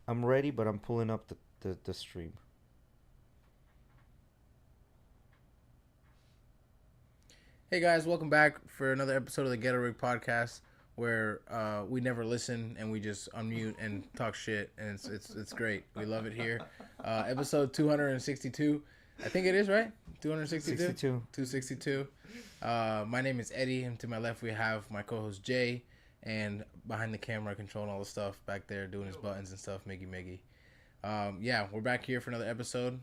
I'm ready, but I'm pulling up the stream. Hey guys, welcome back for another episode of the Ghetto Rig Podcast, where we never listen and we just unmute and talk shit, and it's great. We love it here. Episode 262, I think it is right. 262, 62. 262. My name is Eddy, and to my left we have my co-host Jay, and behind the camera controlling all the stuff back there, doing his buttons and stuff, Miggy. Yeah, we're back here for another episode.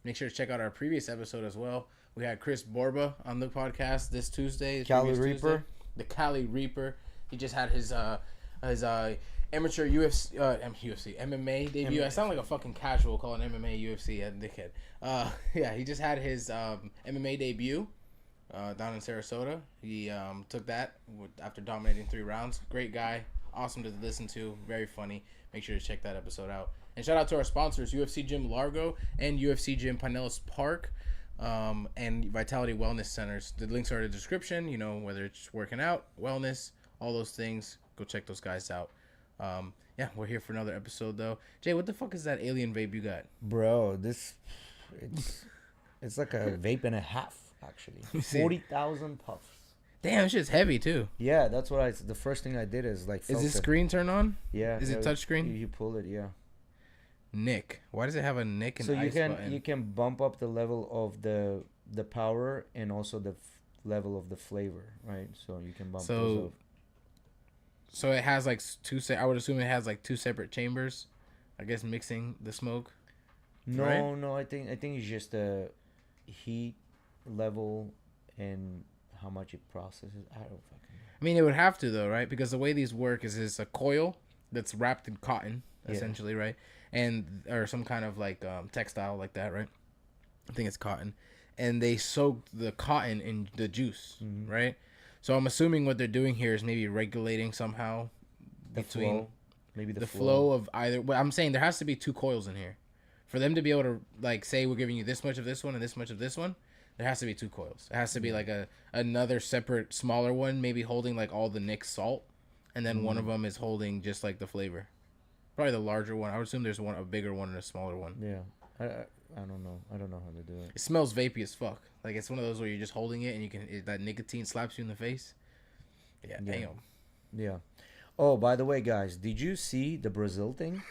Make sure to check out our previous episode as well. We had Chris Borba on the podcast this Tuesday. Cali Reaper. Tuesday, the Cali Reaper. He just had his amateur UFC MMA debut. I sound like a fucking casual calling MMA UFC a dickhead. Yeah, he just had his MMA debut down in Sarasota. He took that after dominating 3 rounds. Great guy. Awesome to listen to. Very funny. Make sure to check that episode out. And shout out to our sponsors, UFC Gym Largo and UFC Gym Pinellas Park, and Vitality Wellness Centers. The links are in the description. You know, whether it's working out, wellness, all those things. Go check those guys out. Yeah, we're here for another episode, though. Jay, what the fuck is that alien vape you got? Bro, it's like a vape and a half, actually. 40,000 puffs. Damn, this shit's heavy, too. Yeah, that's what the first thing I did is like... Is this screen turned on? Yeah. Is it touchscreen? You pull it, yeah. Nick. Why does it have a Nick and so ice button? you can bump up the level of the power and also the level of the flavor, right? So you can bump those up. So it has like I would assume it has like 2 separate chambers, I guess, mixing the smoke. No, right? no, I think it's just the heat level and how much it processes. I don't fucking know. I mean, it would have to though, right? Because the way these work is it's a coil that's wrapped in cotton, essentially, right? And or some kind of like textile like that, right? I think it's cotton, and they soak the cotton in the juice, right? So I'm assuming what they're doing here is maybe regulating somehow between flow. Maybe the flow of either. Well, I'm saying there has to be 2 coils in here for them to be able to like say we're giving you this much of this one and this much of this one. There has to be 2 coils. It has to be like another separate smaller one, maybe holding like all the Nick salt, and then one of them is holding just like the flavor. Probably the larger one. I would assume there's a bigger one and a smaller one. Yeah, I don't know. I don't know how to do it. It smells vapey as fuck. Like it's one of those where you're just holding it and that nicotine slaps you in the face. Yeah, damn. Yeah. Oh, by the way, guys, did you see the Brazil thing?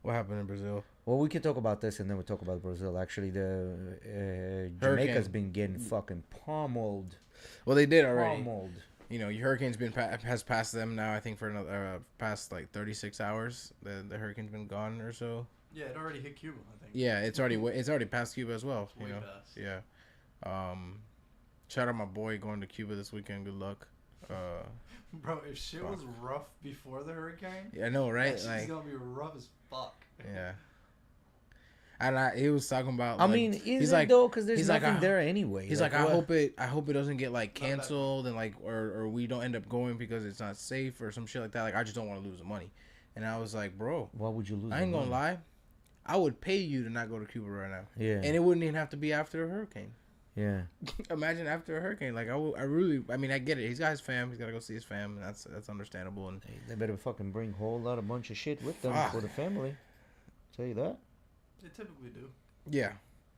What happened in Brazil? Well, we can talk about this and then we'll talk about Brazil. Actually, the Jamaica's been getting fucking pummeled. Well, they did already. Pummeled. You know, your hurricane's has passed them now. I think for another past like 36 hours, the hurricane's been gone or so. Yeah, it already hit Cuba, I think. Yeah, it's already past Cuba as well. Way You know, past. yeah. Shout out my boy going to Cuba this weekend. Good luck. Bro, if shit was rough before the hurricane, Yeah, I know, right? that Like, shit's gonna be rough as fuck. yeah. And he was talking about. I like, mean, he's is it like, though? Because there's he's like, nothing there anyway. He's like, what? I hope it doesn't get like canceled and like, or we don't end up going because it's not safe or some shit like that. Like, I just don't want to lose the money. And I was like, bro, Why would you lose? I ain't gonna lie, I would pay you to not go to Cuba right now. Yeah. And it wouldn't even have to be after a hurricane. Yeah. Imagine after a hurricane. Like, I mean, I get it. He's got his fam. He's got to go see his fam. And that's understandable. And They better fucking bring a whole lot of bunch of shit with them Fuck. for the family. Tell you that. They typically do. yeah.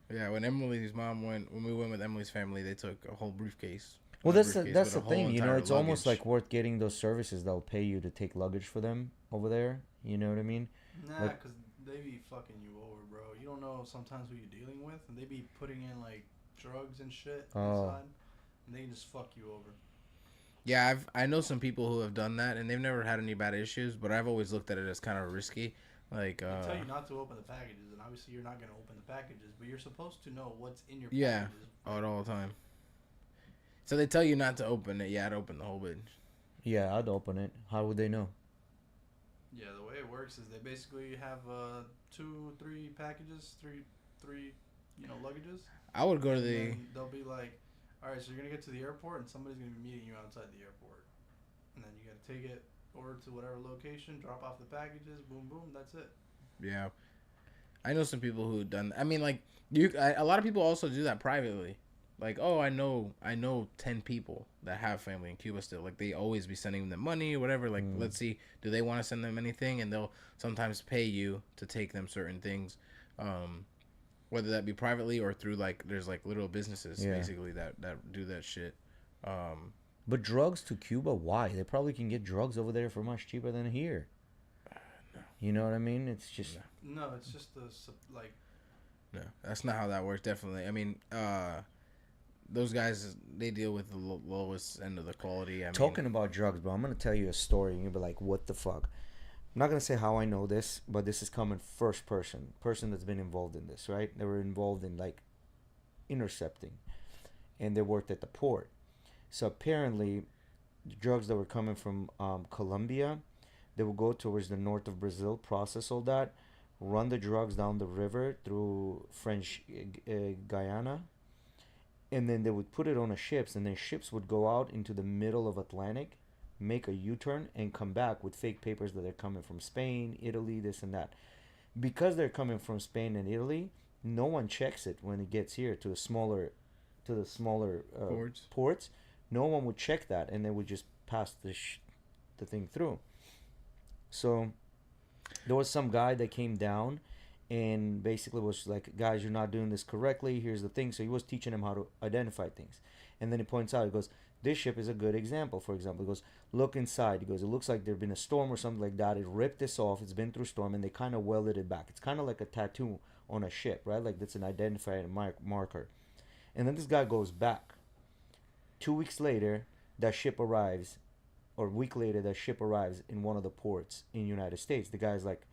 When when we went with Emily's family, they took a whole briefcase. Well, A that's briefcase that's the with a whole thing. You know, entire it's almost luggage. like worth getting those services that'll pay you to take luggage for them over there. You know what I mean? Nah, Like- because they be fucking you over, bro. You don't know sometimes who you're dealing with, and they be putting in, like, drugs and shit inside, and they can just fuck you over. Yeah, I know some people who have done that, and they've never had any bad issues. But I've always looked at it as kind of risky. Like, They tell you not to open the packages, and obviously you're not going to open the packages, but you're supposed to know what's in your yeah, packages. at all the time. So they tell you not to open it. Yeah, I'd open the whole bitch. Yeah, I'd open it. How would they know? Yeah, the way it works is they basically have 2, 3 packages, three, luggages. I would go to And the. then they'll be like, all right, so you're gonna get to the airport, and somebody's gonna be meeting you outside the airport, and then you gotta take it over to whatever location, drop off the packages, boom, boom, that's it. Yeah, I know some people who done. I mean, like a lot of people also do that privately. Like, oh, I know 10 people that have family in Cuba still. Like, they always be sending them money or whatever. Like, let's see, do they want to send them anything? And they'll sometimes pay you to take them certain things, whether that be privately or through, like, there's, like, little businesses, basically, that do that shit. But drugs to Cuba, why? They probably can get drugs over there for much cheaper than here. No. You know what I mean? It's just... No, it's just like... No, that's not how that works, definitely. I mean, those guys, they deal with the lowest end of the quality. Talking about drugs, bro, I'm going to tell you a story and you'll be like, what the fuck? I'm not going to say how I know this, but this is coming first person that's been involved in this, right? They were involved in, like, intercepting, and they worked at the port. So apparently, the drugs that were coming from Colombia, they would go towards the north of Brazil, process all that, run the drugs down the river through French Guyana, and then they would put it on a ships, and then ships would go out into the middle of Atlantic, make a U-turn, and come back with fake papers that they're coming from Spain, Italy, this and that. Because they're coming from Spain and Italy, no one checks it when it gets here to the smaller ports. No one would check that, and they would just pass the thing through. So there was some guy that came down and basically was like, guys, you're not doing this correctly. Here's the thing. So he was teaching them how to identify things. And then he points out, he goes, this ship is a good example. For example, he goes, look inside. He goes, it looks like there's been a storm or something like that. It ripped this off. It's been through storm, and they kind of welded it back. It's kind of like a tattoo on a ship, right? Like that's an identifier marker. And then this guy goes back. 2 weeks later, that ship arrives, or a week later, that ship arrives in one of the ports in the United States. The guy's like,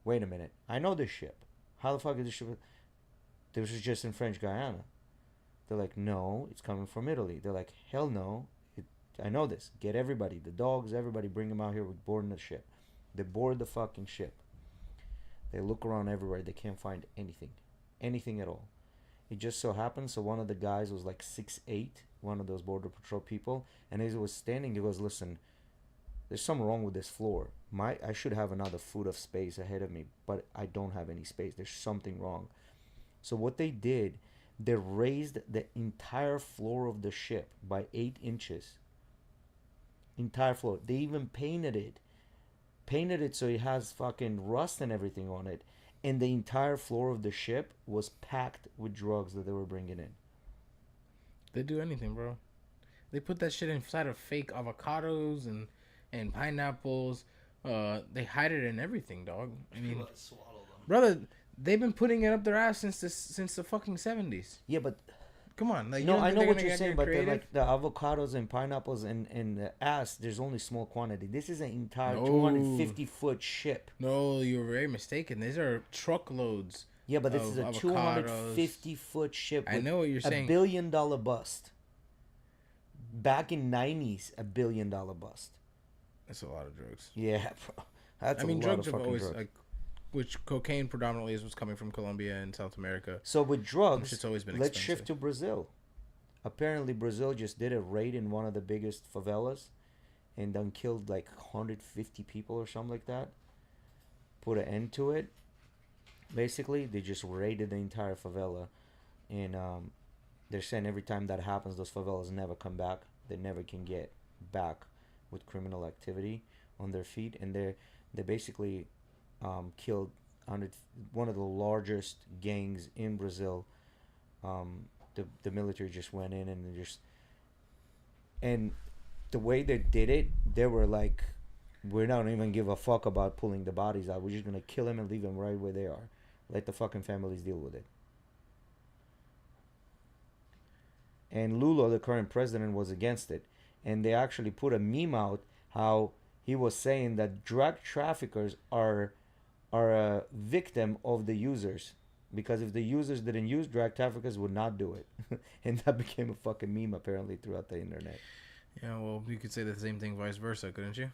wait a minute, I know this ship. How the fuck is this ship? This is just in French Guyana. They're like, no, it's coming from Italy. They're like, hell no, I know this. Get everybody, the dogs, everybody, bring them out here. We're boarding the ship. They board the fucking ship. They look around everywhere. They can't find anything at all. It just so happens, so one of the guys was like 6'8", one of those border patrol people, and as he was standing, he goes, listen, there's something wrong with this floor. I should have another foot of space ahead of me, but I don't have any space. There's something wrong. So what they did, they raised the entire floor of the ship by 8 inches. Entire floor. They even painted it so it has fucking rust and everything on it. And the entire floor of the ship was packed with drugs that they were bringing in. They do anything, bro. They put that shit inside of fake avocados and pineapples. They hide it in everything, dog. I mean, brother, they've been putting it up their ass since the fucking 70s. Yeah, but come on, like, no, I know what you're saying, but like the avocados and pineapples and the ass, there's only small quantity. This is an entire 250-foot ship. No, you're very mistaken. These are truckloads. Yeah, but this is a 250-foot ship. I know what you're saying. $1 billion bust. Back in '90s, $1 billion bust. That's a lot of drugs. Yeah, bro. That's a lot drugs of fucking have always drugs. like, which cocaine predominantly is what's coming from Colombia and South America. So with drugs, it's always been let's expensive. shift to Brazil. Apparently, Brazil just did a raid in one of the biggest favelas, and then killed like 150 people or something like that. Put an end to it. Basically, they just raided the entire favela, and they're saying every time that happens, those favelas never come back. They never can get back with criminal activity on their feet, and they basically killed one of the largest gangs in Brazil. The military just went in and the way they did it, they were like, we're not even give a fuck about pulling the bodies out. We're just gonna kill them and leave them right where they are. Let the fucking families deal with it. And Lula, the current president, was against it. And they actually put a meme out how he was saying that drug traffickers are a victim of the users. Because if the users didn't use, drug traffickers would not do it. And that became a fucking meme apparently throughout the internet. Yeah, well, you could say the same thing vice versa, couldn't you?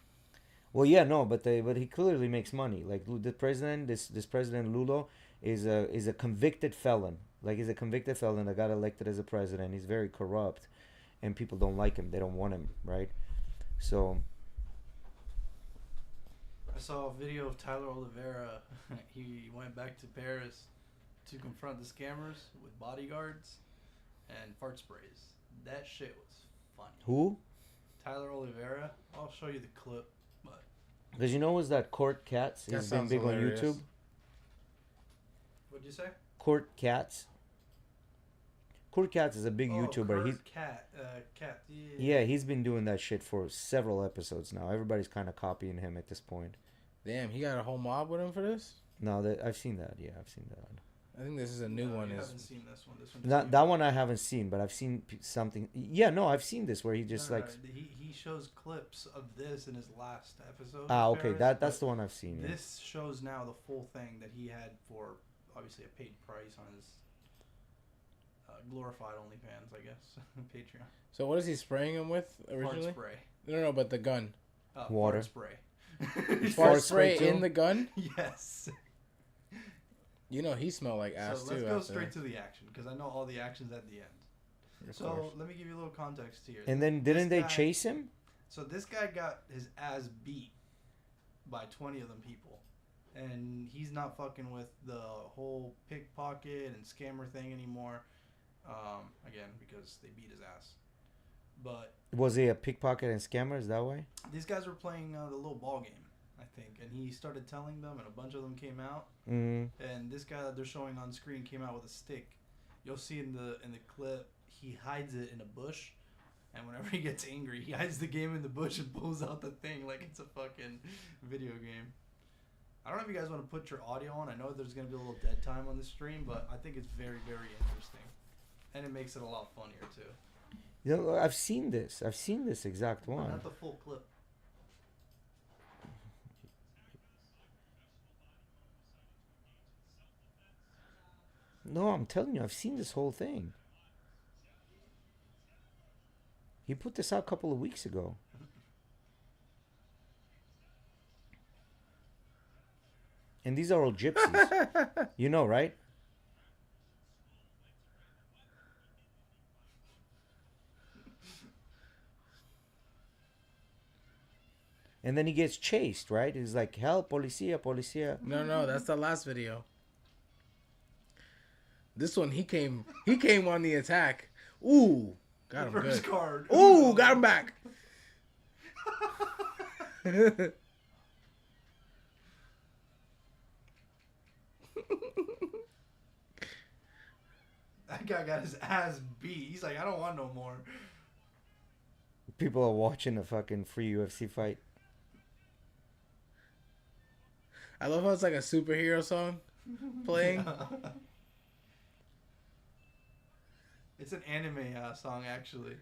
Well, yeah, no, but he clearly makes money. Like the president, this president Lula is a convicted felon. Like, he's a convicted felon that got elected as a president. He's very corrupt, and people don't like him. They don't want him, right? So I saw a video of Tyler Oliveira. He went back to Paris to confront the scammers with bodyguards. and fart sprays. That shit was funny. Who? Tyler Oliveira. I'll show you the clip, but Because you know what's that Court Cats? That He's been sounds big hilarious. on YouTube. what'd you say? Court Cats. Court Cats is a big Oh, YouTuber. Kurt He's Cat. Cat. yeah, he's been doing that shit for several episodes now. Everybody's kind of copying him at this point. Damn, he got a whole mob with him for this. No, that I've seen that. Yeah, I've seen that. I think this is a new No, one. you Is haven't seen this one. This one. That one I haven't seen, but I've seen something. Yeah, no, I've seen this where he just No, like. he shows clips of this in his last episode. Ah, of okay, Paris, that's but the one I've seen. Yeah. This shows now the full thing that he had for obviously a paid price on his glorified OnlyFans, I guess, Patreon. So what is he spraying him with Fart originally? spray. No, but the gun. Water. Fart spray. Fart spray spray too? in the gun. Yes. You know he smelled like ass So too. let's go after. straight to the action because I know all the action's at the end. Of So course. let me give you a little context here. And then didn't they guy- chase him? So this guy got his ass beat by 20 of them people. And he's not fucking with the whole pickpocket and scammer thing anymore. Again, because they beat his ass. But Was he a pickpocket and scammer? Is that why? these guys were playing the little ball game, I think. And he started telling them, and a bunch of them came out. Mm. And this guy that they're showing on screen came out with a stick. You'll see in the clip, he hides it in a bush. And whenever he gets angry, he hides the game in the bush and pulls out the thing like it's a fucking video game. I don't know if you guys want to put your audio on. I know there's going to be a little dead time on the stream, but I think it's very, very interesting. And it makes it a lot funnier, too. You know, I've seen this. I've seen this exact one. Not the full clip. No, I'm telling you, I've seen this whole thing. He put this out a couple of weeks ago. And these are all gypsies. You know, right? And then he gets chased, right? He's like, help, policia, policia. No, that's the last video. This one he came on the attack. Ooh, got him First good. card. Ooh, got him back. That guy got his ass beat. He's like, I don't want no more. People are watching a fucking free UFC fight. I love how it's like a superhero song playing. It's an anime song, actually.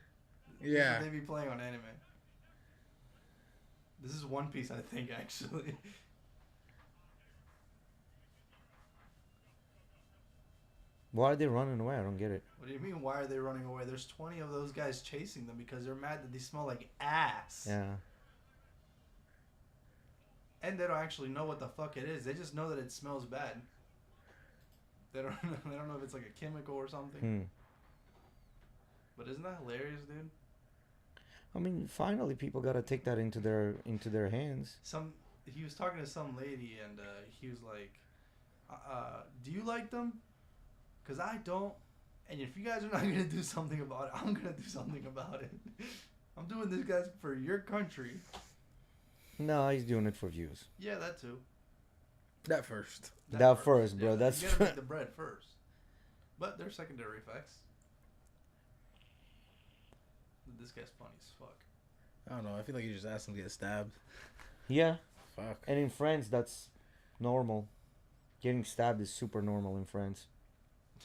Yeah. They be playing on anime. This is One Piece, I think, actually. Why are they running away? I don't get it. What do you mean, why are they running away? There's 20 of those guys chasing them because they're mad that they smell like ass. Yeah. And they don't actually know what the fuck it is. They just know that it smells bad. They don't know if it's like a chemical or something. Hmm. But isn't that hilarious, dude? I mean, finally, people gotta take that into their hands. He was talking to some lady, and he was like, "Do you like them? Cause I don't. And if you guys are not gonna do something about it, I'm gonna do something about it. I'm doing this, guys, for your country." No, he's doing it for views. Yeah, that too. That first. That first, bro. That's you gotta make the bread first. But there's secondary effects. This guy's funny as fuck. I don't know. I feel like you just asked him to get stabbed. Yeah. Fuck. And in France, that's normal. Getting stabbed is super normal in France.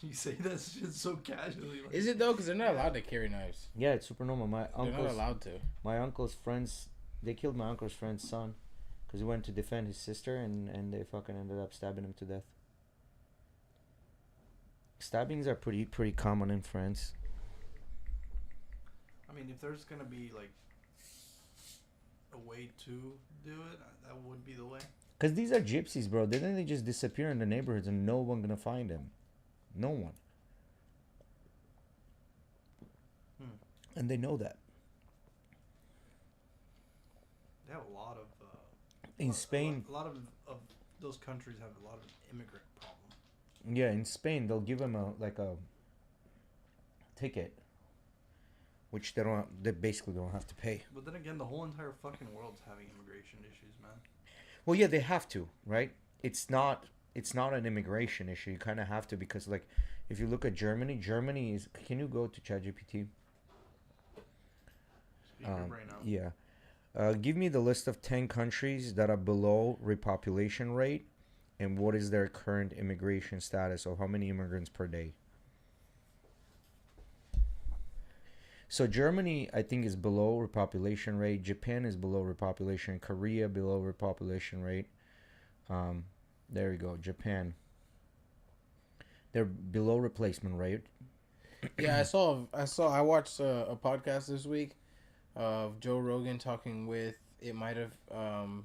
You say that shit so casually. Like, Is it though? Because they're not allowed to carry knives. Yeah, it's super normal. They're not allowed to. My uncle's friends, they killed my uncle's friend's son because he went to defend his sister, and they fucking ended up stabbing him to death. Stabbings are pretty common in France. I mean, if there's gonna be like a way to do it, that would be the way. Because these are gypsies, bro. Didn't they just disappear in the neighborhoods and no one gonna find them? No one. And they know that. They have a lot of In Spain, a lot of those countries have a lot of immigrant problem. yeah, in Spain they'll give them a ticket, which they basically don't have to pay. But then again, the whole entire fucking world's having immigration issues, man. Well, yeah, they have to, right? It's not an immigration issue. You kind of have to, because like if you look at Germany is. Can you go to ChatGPT? Speak your brain out. Yeah. Give me the list of 10 countries that are below repopulation rate, and what is their current immigration status, or how many immigrants per day. So Germany, I think, is below repopulation rate. Japan is below repopulation. Korea below repopulation rate. There you go. Japan. They're below replacement rate. Yeah, I watched a podcast this week of Joe Rogan talking with, it might have, damn,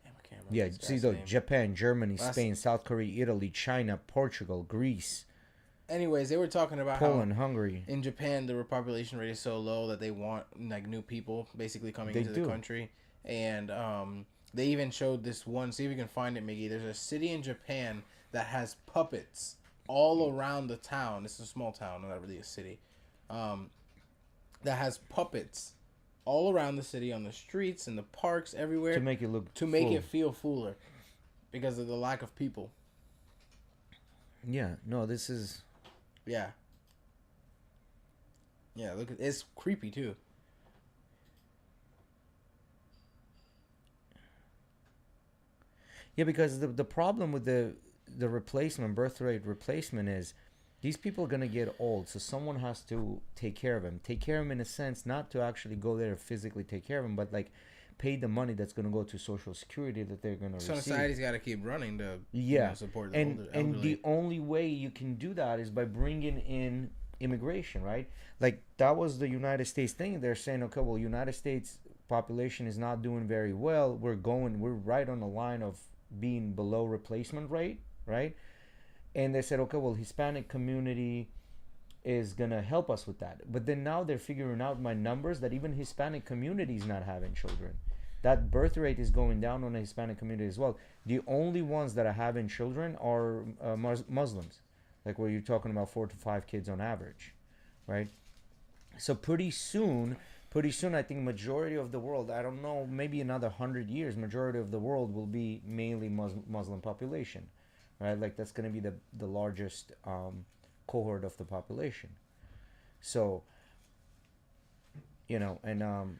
I can't remember. Yeah, see though, Japan, Germany, Spain, South Korea, Italy, China, Portugal, Greece. Anyways, they were talking about Poland, Hungary. In Japan, the repopulation rate is so low that they want like new people basically coming into the country, and they even showed this one. See if you can find it, Miggy. There's a city in Japan that has puppets all around the town. It's a small town, not really a city. That has puppets all around the city, on the streets, in the parks, everywhere, to make it look it feel fuller, because of the lack of people. Yeah, no, this is. Yeah. Yeah, look, it's creepy too. Yeah, because the problem with the replacement, birth rate replacement, is these people are going to get old, so someone has to take care of them. Take care of them in a sense, not to actually go there physically take care of them, but like pay the money that's going to go to Social Security that they're going to receive. Society's got to keep running to support the older elderly. And the only way you can do that is by bringing in immigration, right? Like that was the United States thing. They're saying, okay, well, United States population is not doing very well. We're right on the line of being below replacement rate, right? And they said, okay, well, Hispanic community is going to help us with that. But then now they're figuring out my numbers that even Hispanic community is not having children. That birth rate is going down on the Hispanic community as well. The only ones that are having children are Muslims, like where you're talking about 4 to 5 kids on average, right? So pretty soon, I think majority of the world, I don't know, maybe another 100 years, majority of the world will be mainly Muslim population, right? Like that's going to be the largest cohort of the population. So, and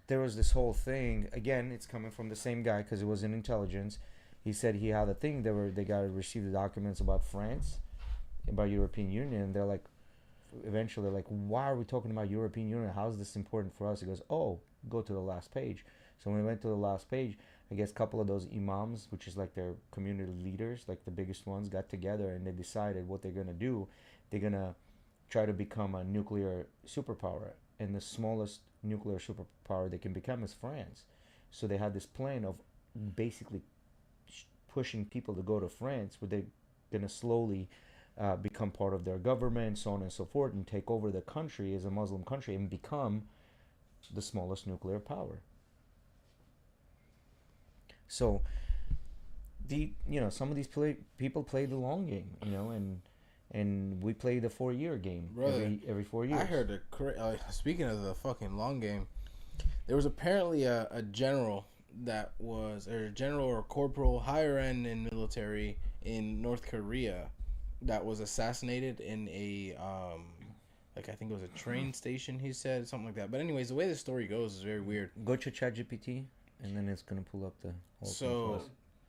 there was this whole thing, again, it's coming from the same guy because it was in intelligence. He said he had a thing, they got to receive the documents about France, about European Union, and they're like, eventually like, why are we talking about European Union? How is this important for us? He goes, oh, go to the last page. So when we went to the last page, I guess a couple of those imams, which is like their community leaders, like the biggest ones, got together and they decided what they're going to do. They're going to try to become a nuclear superpower. And the smallest nuclear superpower they can become is France. So they had this plan of basically pushing people to go to France, where they're going to slowly become part of their government, so on and so forth, and take over the country as a Muslim country and become the smallest nuclear power. So, some of these people play the long game, and we play the 4-year game. Brother, every 4 years. I heard speaking of the fucking long game, there was apparently a general that was, or general or corporal, higher end in military in North Korea, that was assassinated in a I think it was a train station, he said, something like that. But anyways, the way the story goes is very weird. Go to ChatGPT and then it's gonna pull up the whole thing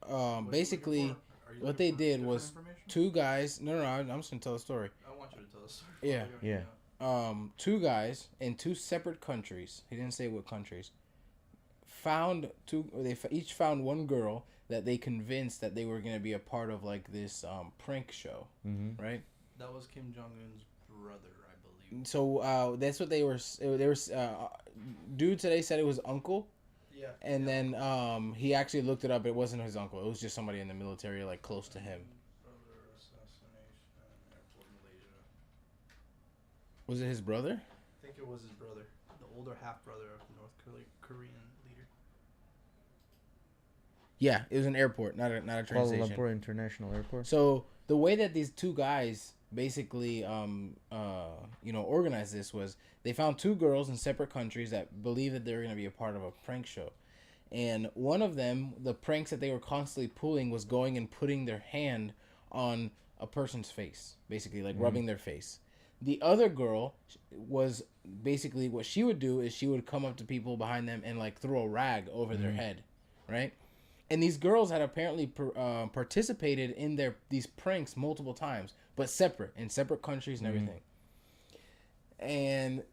for us. Basically what they did was two guys, I'm just gonna tell the story. I want you to tell the story. Yeah. Two guys in two separate countries, he didn't say what countries, they each found one girl that they convinced that they were going to be a part of like this prank show, right? That was Kim Jong-un's brother, I believe. So that's what they were. Dude today said it was uncle. Yeah. And then he actually looked it up. It wasn't his uncle. It was just somebody in the military, like close to him. Brother assassination, airport, Malaysia. Was it his brother? I think it was his brother, the older half brother of the North Korean leader. Yeah, it was an airport, not a train station. Kuala Lumpur International Airport. So the way that these two guys basically organized this was they found two girls in separate countries that believed that they were going to be a part of a prank show. And one of them, the pranks that they were constantly pulling was going and putting their hand on a person's face, basically like rubbing their face. The other girl was basically what she would do is she would come up to people behind them and like throw a rag over their head, right? And these girls had apparently participated in these pranks multiple times, but in separate countries and everything. And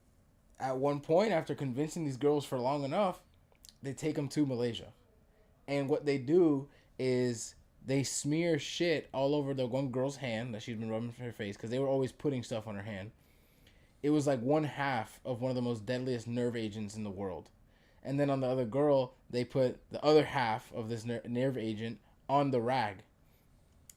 at one point, after convincing these girls for long enough, they take them to Malaysia. And what they do is they smear shit all over the one girl's hand that she'd been rubbing for her face because they were always putting stuff on her hand. It was like 1/2 of one of the most deadliest nerve agents in the world. And then on the other girl, they put the other half of this nerve agent on the rag.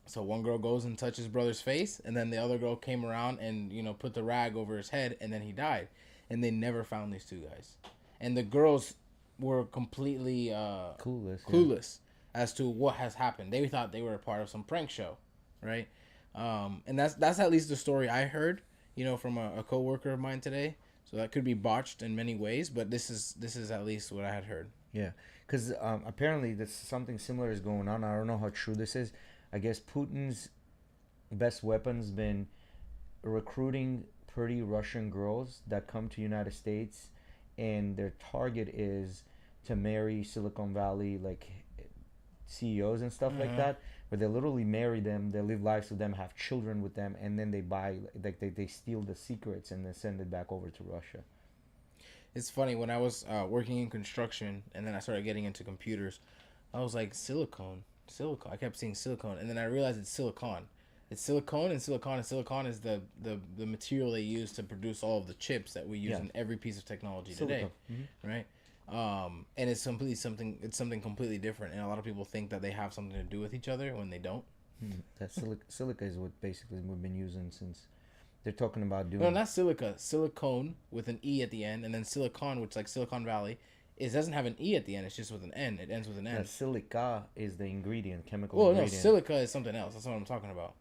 So one girl goes and touches brother's face, and then the other girl came around and, put the rag over his head, and then he died. And they never found these two guys. And the girls were completely clueless as to what has happened. They thought they were a part of some prank show, right? And that's at least the story I heard, from a coworker of mine today. So that could be botched in many ways, but this is at least what I had heard. Yeah, because apparently something similar is going on. I don't know how true this is. I guess Putin's best weapon's been recruiting pretty Russian girls that come to United States, and their target is to marry Silicon Valley like CEOs and stuff like that, where they literally marry them, they live lives with them, have children with them, and then they buy they steal the secrets and then send it back over to Russia. It's funny, when I was working in construction and then I started getting into computers, I was like, silicone. I kept seeing silicone, and then I realized it's silicon. It's silicone, and silicon is the material they use to produce all of the chips that we use in every piece of technology today, right? And it's something completely different, and a lot of people think that they have something to do with each other when they don't. That silica is what basically we've been using since they're talking about doing. No, not silica. Silicone with an E at the end, and then silicon, which is like Silicon Valley. It doesn't have an E at the end. It's just with an N. It ends with an N. That silica is the ingredient, chemical ingredient. No, silica is something else. That's what I'm talking about.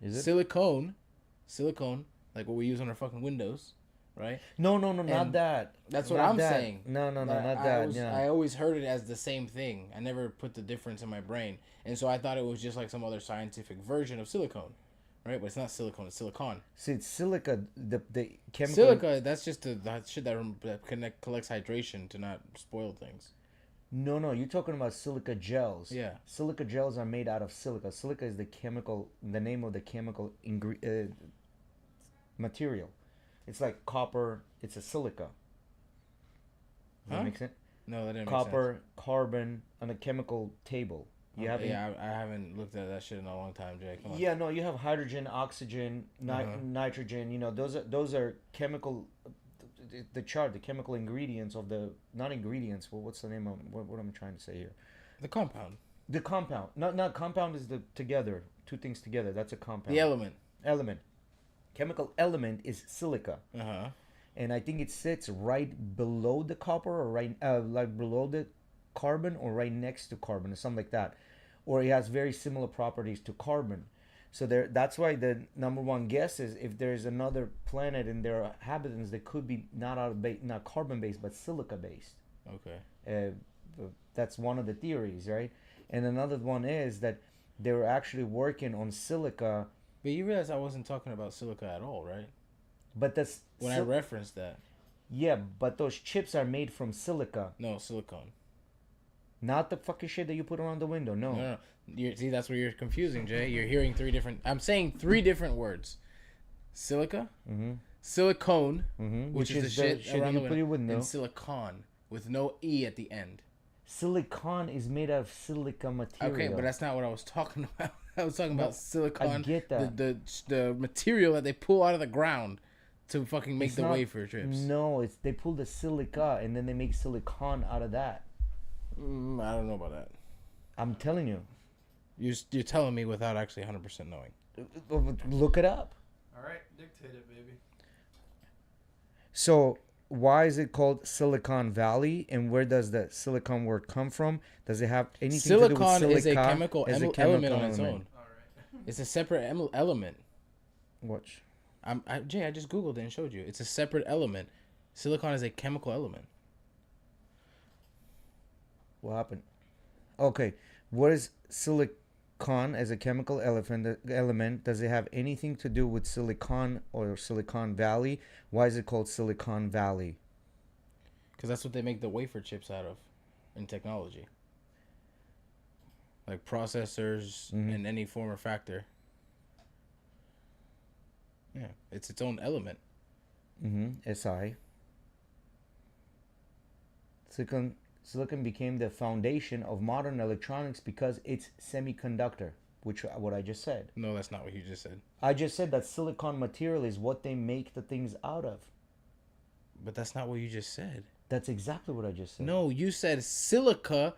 Is it? Silicone, like what we use on our fucking windows, right? No, not that. That's what I'm saying. No, not that. I always heard it as the same thing. I never put the difference in my brain. And so I thought it was just like some other scientific version of silicone. Right, but it's not silicone. It's silicon. See, it's silica. The chemical. Silica. That's just that shit that collects hydration to not spoil things. No. You're talking about silica gels. Yeah. Silica gels are made out of silica. Silica is the name of the chemical material. It's like copper. It's a silica. Does that make sense? No, that didn't make sense. Copper, carbon on a chemical table. I haven't looked at that shit in a long time, Jay. Come on. Yeah, no, you have hydrogen, oxygen, nitrogen. Those are chemical. The chemical ingredients of the not ingredients. Well, what's the name of what I'm trying to say here? The compound. The compound. Not compound is the together. Two things together. That's a compound. The element. Chemical element is silica. And I think it sits right below the copper or right like below the carbon or right next to carbon or something like that, or it has very similar properties to carbon. So that's why the number one guess is if there's another planet and there are inhabitants that could be not carbon based but silica based. Okay. That's one of the theories, right? And another one is that they were actually working on silica. But you realize I wasn't talking about silica at all, right? But that's when I referenced that. Yeah, but those chips are made from silica. No, silicone. Not the fucking shit that you put around the window. No. See, that's where you're confusing, Jay. You're hearing I'm saying three different words. Silica, silicone, which is the shit around the window, and silicon with no E at the end. Silicon is made out of silica material. Okay, but that's not what I was talking about. I was talking about silicon. I get that. The material that they pull out of the ground to fucking make the wafer chips. No, they pull the silica and then they make silicon out of that. I don't know about that. I'm telling you. You're telling me without actually 100% knowing. Look it up. All right, dictate it, baby. So why is it called Silicon Valley, and where does the silicon word come from? Does it have anything to do with silica? Silicon is a chemical element on its own. All right. It's a separate element. Watch. Jay, I just Googled it and showed you. It's a separate element. Silicon is a chemical element. What happened? Okay. What is silicon as a chemical element? Does it have anything to do with Silicon or Silicon Valley? Why is it called Silicon Valley? Because that's what they make the wafer chips out of in technology. Like processors and any form or factor. Yeah, it's its own element. SI. Silicon became the foundation of modern electronics because it's semiconductor, which what I just said. No, that's not what you just said. I just said that silicon material is what they make the things out of. But that's not what you just said. That's exactly what I just said. No, you said silica.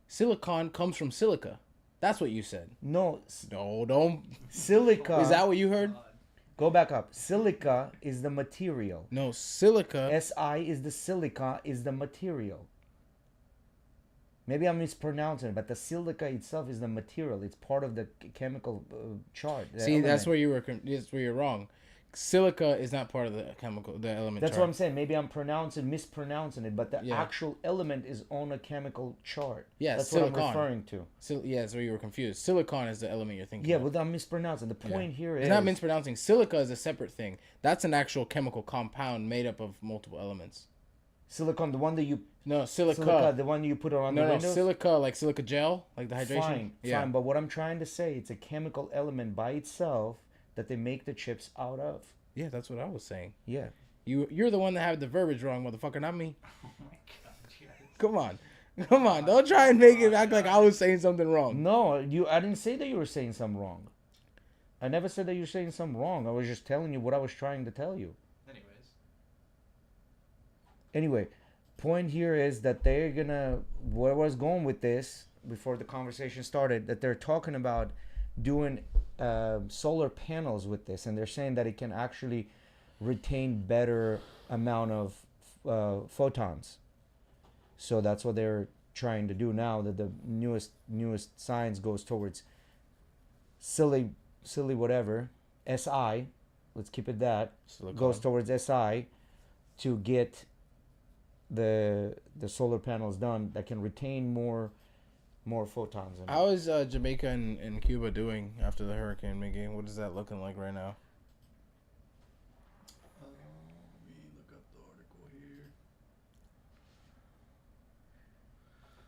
Silicon comes from silica. That's what you said. No, don't. Silica. Is that what you heard? Go back up. Silica is the material. No, silica. Si is the silica is the material. Maybe I'm mispronouncing it, but the silica itself is the material. It's part of the chemical chart. See, element. That's where you're wrong. Silica is not part of the element. That's chart. what I'm saying. Maybe I'm mispronouncing it, but the actual element is on a chemical chart. Yeah, that's silicon. what I'm referring to. That's where you were confused. Silicon is the element you're thinking. Yeah, of. but I'm mispronouncing. The point here is it's not mispronouncing. Silica is a separate thing. That's an actual chemical compound made up of multiple elements. Silicon, the one that you silica, the one you put on the windows. No, silica, like silica gel, like the hydration. Fine. But what I'm trying to say, it's a chemical element by itself that they make the chips out of. Yeah, that's what I was saying. Yeah. You're the one that had the verbiage wrong, motherfucker, not me. Oh my god. Come on. Don't try and make it act like I was saying something wrong. No, I didn't say that you were saying something wrong. I never said that you were saying something wrong. I was just telling you what I was trying to tell you. Anyway, point here is that they're gonna, where I was going with this before the conversation started, that they're talking about doing solar panels with this, and they're saying that it can actually retain better amount of photons. So that's what they're trying to do now, that the newest science goes towards silly whatever, SI, let's keep it that, Silicon. Goes towards SI to get the solar panels done that can retain more photons in it. How is Jamaica and Cuba doing after the hurricane, Miggy? What is that looking like right now? Let me look up the article here.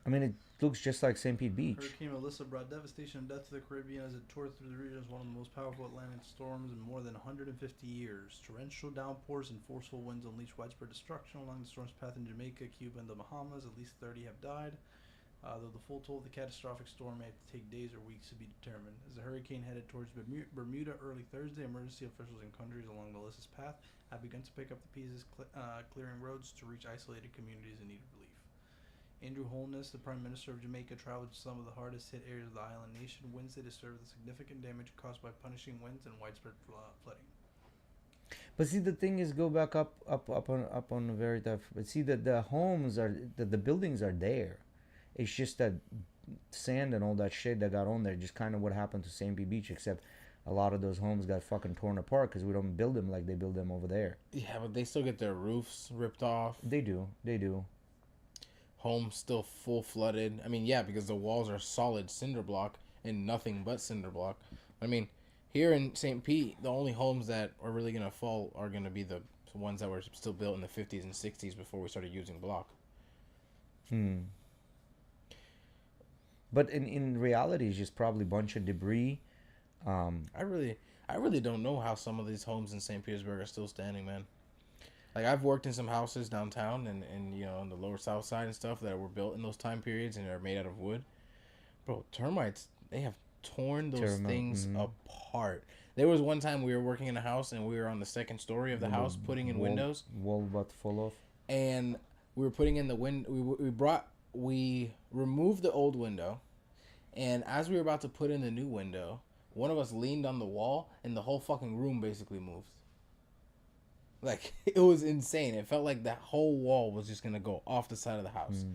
I mean, it looks just like St. Pete Beach. Hurricane Melissa brought devastation and death to the Caribbean as it tore through the region as one of the most powerful Atlantic storms in more than 150 years. Torrential downpours and forceful winds unleashed widespread destruction along the storm's path in Jamaica, Cuba, and the Bahamas. At least 30 have died, though the full toll of the catastrophic storm may have to take days or weeks to be determined. As the hurricane headed towards Bermuda early Thursday, emergency officials in countries along Melissa's path have begun to pick up the pieces, clearing roads to reach isolated communities in need of relief. Andrew Holness, the Prime Minister of Jamaica, traveled to some of the hardest hit areas of the island nation Wednesday to serve the significant damage caused by punishing winds and widespread flooding. But see, the thing is, go back up on the very top. But see, that the homes are, the buildings are there. It's just that sand and all that shit that got on there, just kind of what happened to St. Pete Beach, except a lot of those homes got fucking torn apart because we don't build them like they build them over there. Yeah, but they still get their roofs ripped off. They do. Homes still full flooded. I mean, yeah, because the walls are solid cinder block and nothing but cinder block. I mean, here in St. Pete, the only homes that are really going to fall are going to be the ones that were still built in the 50s and 60s before we started using block. But in reality, it's just probably a bunch of debris. I really don't know how some of these homes in St. Petersburg are still standing, man. Like, I've worked in some houses downtown and you know, on the lower south side and stuff that were built in those time periods and are made out of wood. Bro, termites, they have torn those things apart. There was one time we were working in a house and we were on the second story of the house putting in windows. Wall about to fall off. And we were putting in the we removed the old window, and as we were about to put in the new window, one of us leaned on the wall and the whole fucking room basically moved. Like, it was insane. It felt like that whole wall was just gonna go off the side of the house.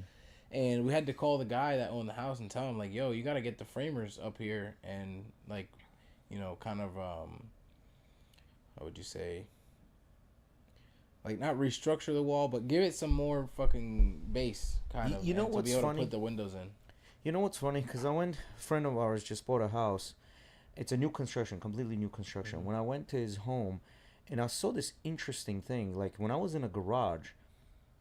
And we had to call the guy that owned the house and tell him, like, yo, you gotta get the framers up here and, like, you know, kind of how would you say, like not restructure the wall, but give it some more fucking base kind of. You know and what's to be able funny? to put the windows in. You know what's funny? Because a friend of ours just bought a house. It's a new construction, completely new construction. When I went to his home, and I saw this interesting thing. Like when I was in a garage,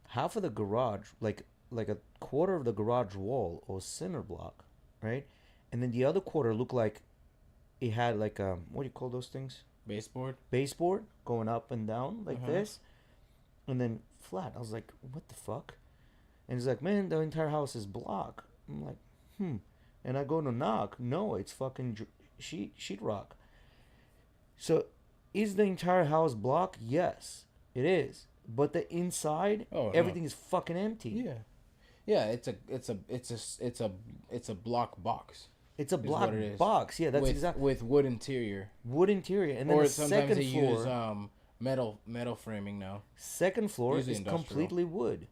half of the garage, like a quarter of the garage wall was cinder block, right? And then the other quarter looked like it had like a, what do you call those things? Baseboard. Baseboard going up and down like this, and then flat. I was like, what the fuck? And he's like, man, the entire house is block. I'm like, and I go to knock. No, it's fucking sheetrock. So, is the entire house block? Yes, it is. But the inside, everything is fucking empty. Yeah. It's a block box. It's a block box. Yeah, that's exactly with wood interior. Wood interior, and then or the sometimes second they floor. use metal framing now. Second floor Usually is industrial. completely wood.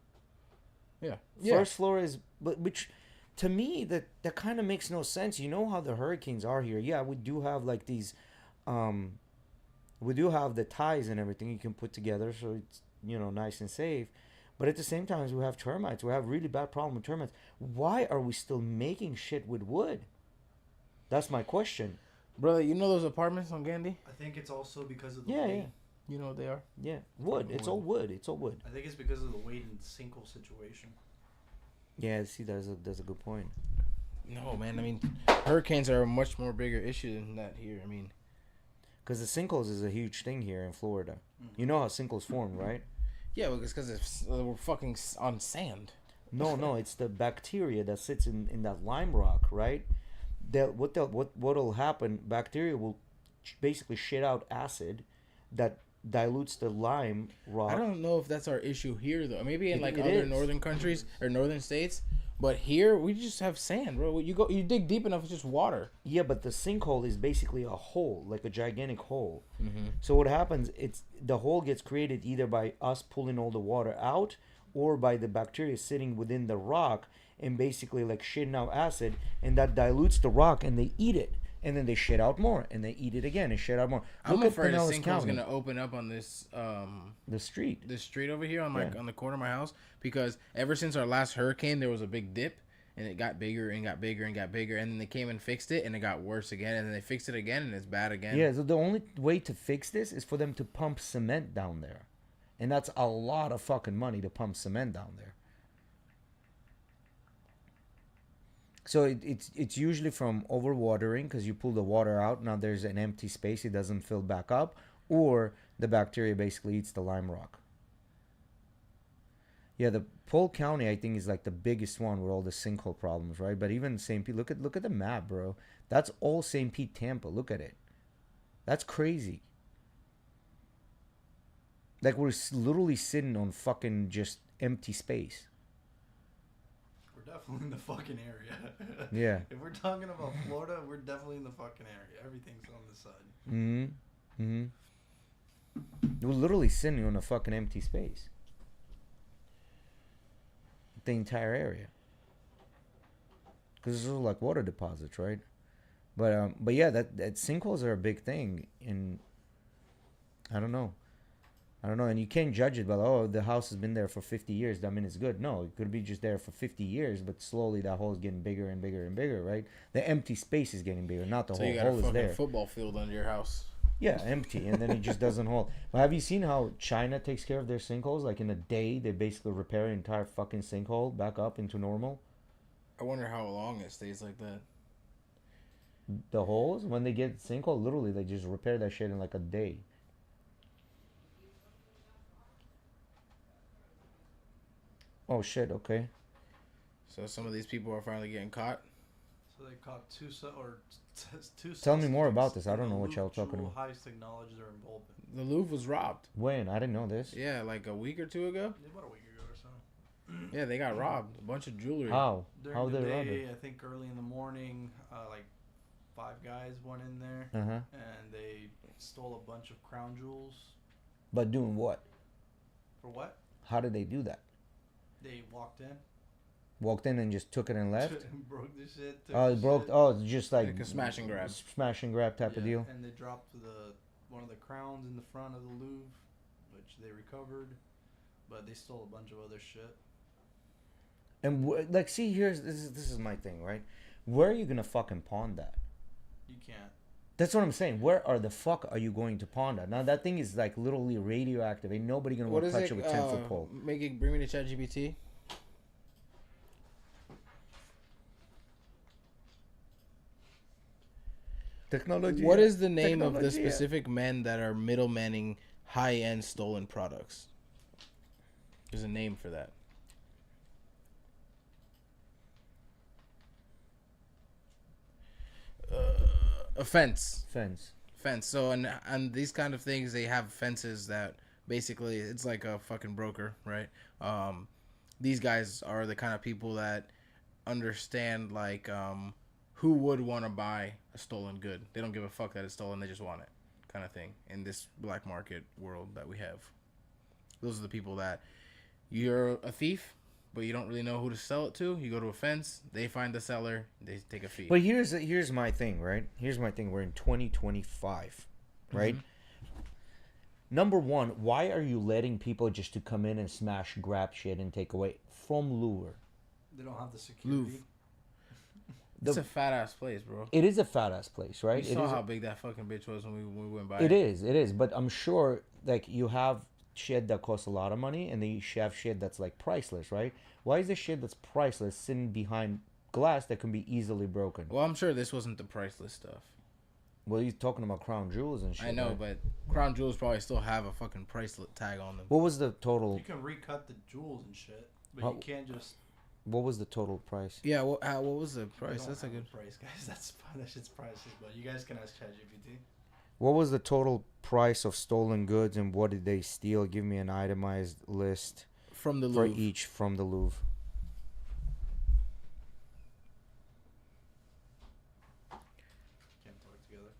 Yeah. First floor is, but which, to me, that kind of makes no sense. You know how the hurricanes are here. Yeah, we do have like these, we do have the ties and everything you can put together, so it's nice and safe. But at the same time, we have termites. We have really bad problem with termites. Why are we still making shit with wood? That's my question. Brother, you know those apartments on Gandhi? I think it's also because of the Yeah, weight. yeah. You know what they are? Yeah, wood. It's all wood. It's all wood. I think it's because of the weight and sinkhole situation. Yeah, see, that's a good point. No, man. I mean, hurricanes are a much more bigger issue than that here. I mean, because the sinkholes is a huge thing here in Florida. You know how sinkholes form, right? yeah, because we're fucking on sand. No, it's the bacteria that sits in that lime rock, right? What'll happen? Bacteria will basically shit out acid that dilutes the lime rock. I don't know if that's our issue here though. Maybe in like It other is. northern countries or northern states, but here we just have sand, bro. You dig deep enough, it's just water. Yeah, but the sinkhole is basically a hole, like a gigantic hole. Mm-hmm. So what happens? It's the hole gets created either by us pulling all the water out, or by the bacteria sitting within the rock and basically like shitting out acid, and that dilutes the rock, and they eat it, and then they shit out more, and they eat it again and shit out more. I'm afraid the Pinellas sinkhole's County, gonna open up on this the street. this street over here on on the corner of my house, because ever since our last hurricane there was a big dip and it got bigger and got bigger and got bigger, and then they came and fixed it and it got worse again, and then they fixed it again and it's bad again. Yeah, so the only way to fix this is for them to pump cement down there, and that's a lot of fucking money to pump cement down there. So it's usually from overwatering, because you pull the water out. Now there's an empty space. It doesn't fill back up. Or the bacteria basically eats the lime rock. Yeah, the Polk County, I think, is like the biggest one with all the sinkhole problems, right? But even St. Pete, look at the map, bro. That's all St. Pete, Tampa. Look at it. That's crazy. Like we're literally sitting on fucking just empty space. Definitely in the fucking area. Yeah. If we're talking about Florida, we're definitely in the fucking area. Everything's on the side. We're literally sitting on a fucking empty space. The entire area. Because it's all like water deposits, right? But yeah, that sinkholes are a big thing, and I don't know, and you can't judge it by, oh, the house has been there for 50 years, that means it's good. No, it could be just there for 50 years, but slowly that hole is getting bigger and bigger and bigger, right? The empty space is getting bigger, not the so whole you got hole a is there. fucking football field under your house. Yeah, empty, and then it just doesn't hold. But have you seen how China takes care of their sinkholes? Like in a day, they basically repair an entire fucking sinkhole back up into normal. I wonder how long it stays like that. The holes, when they get sinkhole, literally they just repair that shit in like a day. Oh shit! Okay. So some of these people are finally getting caught. So they caught two Tell me more about this. I in don't the know what y'all talking Louvre about. heist acknowledged their involvement. The Louvre was robbed. When? I didn't know this. Yeah, like a week or two ago. About a week ago or so. Yeah, they got robbed. A bunch of jewelry. How? During How the they rob day, it? I think early in the morning, like 5 guys went in there and they stole a bunch of crown jewels. But doing what? For what? How did they do that? They walked in. Walked in and just took it and left? Broke the shit. Oh, it broke. Oh, it's just like a smash and grab. Smash and grab type of deal. And they dropped one of the crowns in the front of the Louvre, which they recovered, but they stole a bunch of other shit. And like, see, this is my thing, right? Where are you gonna fucking pawn that? You can't. That's what I'm saying. Where are the fuck are you going to pawn that? Now that thing is like literally radioactive. Ain't nobody gonna want to touch it with 10-foot pole. Miggy, bring me to ChatGPT. Technology. What is the name of the specific men that are middlemaning high-end stolen products? There's a name for that. A fence. Fence. So, and these kind of things, they have fences that basically, it's like a fucking broker, right? These guys are the kind of people that understand, like, who would want to buy a stolen good. They don't give a fuck that it's stolen. They just want it, kind of thing, in this black market world that we have. Those are the people that you're a thief, but you don't really know who to sell it to. You go to a fence, they find the seller, they take a fee. But here's my thing, right? Here's my thing. We're in 2025, right? Mm-hmm. Number one, why are you letting people just to come in and smash, grab shit, and take away from Louvre? They don't have the security. Louvre. It's a fat ass place, bro. It is a fat ass place, right? You saw how big that fucking bitch was when we went by. It is. But I'm sure, like, you have shit that costs a lot of money, and then you have shit that's like priceless, right? Why is the shit that's priceless sitting behind glass that can be easily broken? Well, I'm sure this wasn't the priceless stuff. Well, you're talking about crown jewels and shit. I know, right? But crown jewels probably still have a fucking price tag on them. What was the total? You can recut the jewels and shit, but you can't just. What was the total price? Yeah, what was the price? That's a good price, guys. That shit's priceless, but you guys can ask ChatGPT. What was the total price of stolen goods and what did they steal? Give me an itemized list from the Louvre. For each from the Louvre. Can't talk together.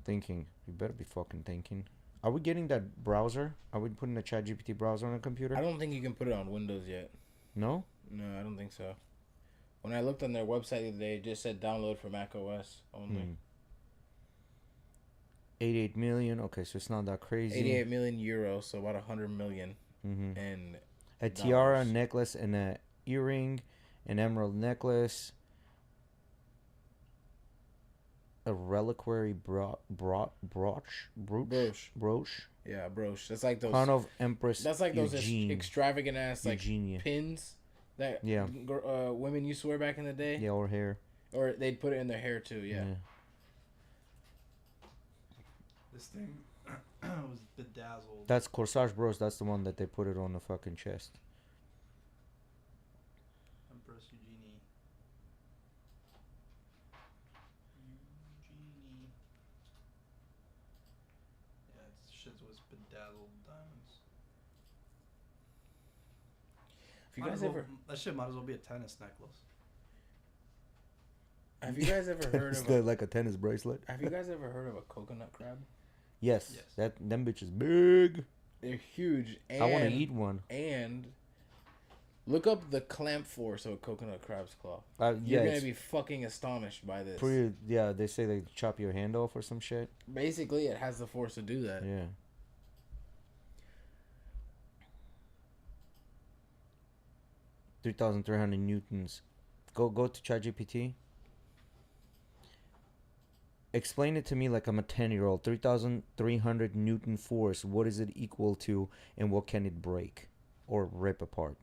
Thinking. You better be fucking thinking. Are we getting that browser? Are we putting the ChatGPT browser on the computer? I don't think you can put it on Windows yet. No? No, I don't think so. When I looked on their website the other day, it just said download for Mac OS only. 88 million. Okay, so it's not that crazy. 88 million euros, so about 100 million. Mm-hmm. And a tiara, necklace, and a earring, an emerald necklace, a reliquary brooch. Yeah, brooch. That's like those. Crown of Empress. That's like those extravagant ass like Eugenia. Pins that women used to wear back in the day. Yeah, or hair. Or they'd put it in their hair too. Yeah. This thing was bedazzled. That's Corsage Bros. That's the one that they put it on the fucking chest. Empress Eugenie. Yeah, it's shit was bedazzled diamonds. Have you guys ever? That shit might as well be a tennis necklace. Have you guys ever heard of like a tennis bracelet? Have you guys ever heard of a coconut crab? Yes. Them bitches big. They're huge. And, I want to eat one. And look up the clamp force of a coconut crab's claw. You're gonna be fucking astonished by this. They say they chop your hand off or some shit. Basically, it has the force to do that. Yeah. $3,300 newtons. Go to ChatGPT. Explain it to me like I'm a 10-year-old. 3,300 Newton force. What is it equal to, and what can it break or rip apart?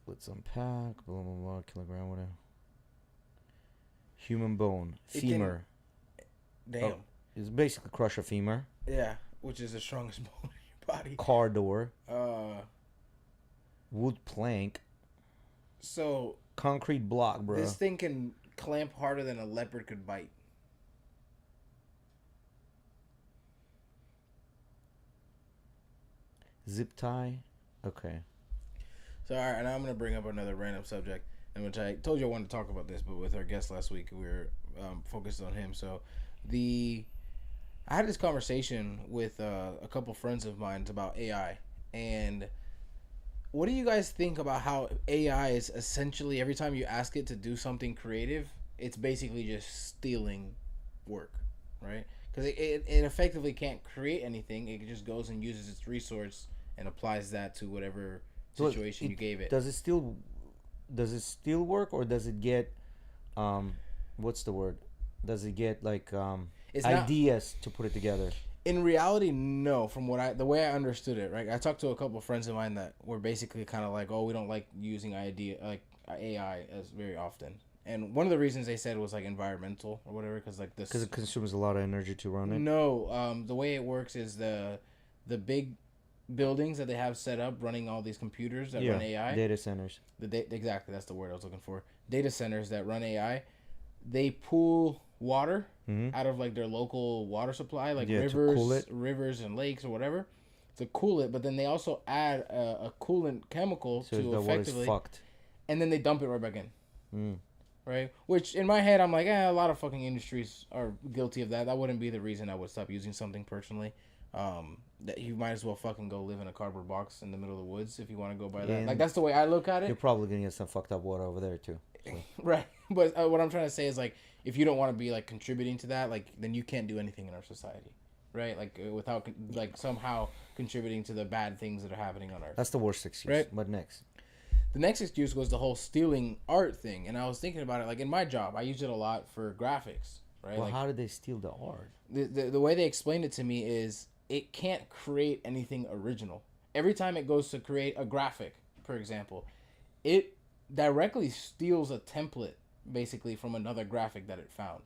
Let's unpack. Blah blah blah. Kilogram. Whatever. Human bone. Femur. Damn. Oh, it's basically crush a femur. Yeah, which is the strongest bone in your body. Car door. Wood plank. So concrete block, bro. This thing can clamp harder than a leopard could bite. Zip tie. Okay. So all right, and I'm gonna bring up another random subject, in which I told you I wanted to talk about this, but with our guest last week, we were focused on him. So I had this conversation with a couple friends of mine about AI, and what do you guys think about how AI is essentially every time you ask it to do something creative, it's basically just stealing work, right? Because it effectively can't create anything. It just goes and uses its resource and applies that to whatever situation you gave it. Does it still work, or does it get what's the word? Does it get like ideas to put it together? In reality, no. From the way I understood it, right? I talked to a couple of friends of mine that were basically kind of like, oh, we don't like using AI as very often. And one of the reasons they said was like environmental or whatever, because it consumes a lot of energy to run it. No, the way it works is the big buildings that they have set up running all these computers that run AI. Data centers. Exactly, that's the word I was looking for. Data centers that run AI, they pool water out of like their local water supply, like rivers and lakes or whatever, to cool it. But then they also add a coolant chemical to effectively, and then they dump it right back in. Right? Which in my head I'm like, a lot of fucking industries are guilty of that. That wouldn't be the reason I would stop using something personally. That you might as well fucking go live in a cardboard box in the middle of the woods if you want to go by that. And like that's the way I look at it. You're probably gonna get some fucked up water over there too. So. Right. But what I'm trying to say is like, if you don't want to be like contributing to that, like then you can't do anything in our society, right? Like without like somehow contributing to the bad things that are happening on Earth. That's the worst excuse. Right. But next. The next excuse was the whole stealing art thing, and I was thinking about it. Like in my job, I use it a lot for graphics, right? Well, like, how did they steal the art? The way they explained it to me is it can't create anything original. Every time it goes to create a graphic, for example, it directly steals a template basically from another graphic that it found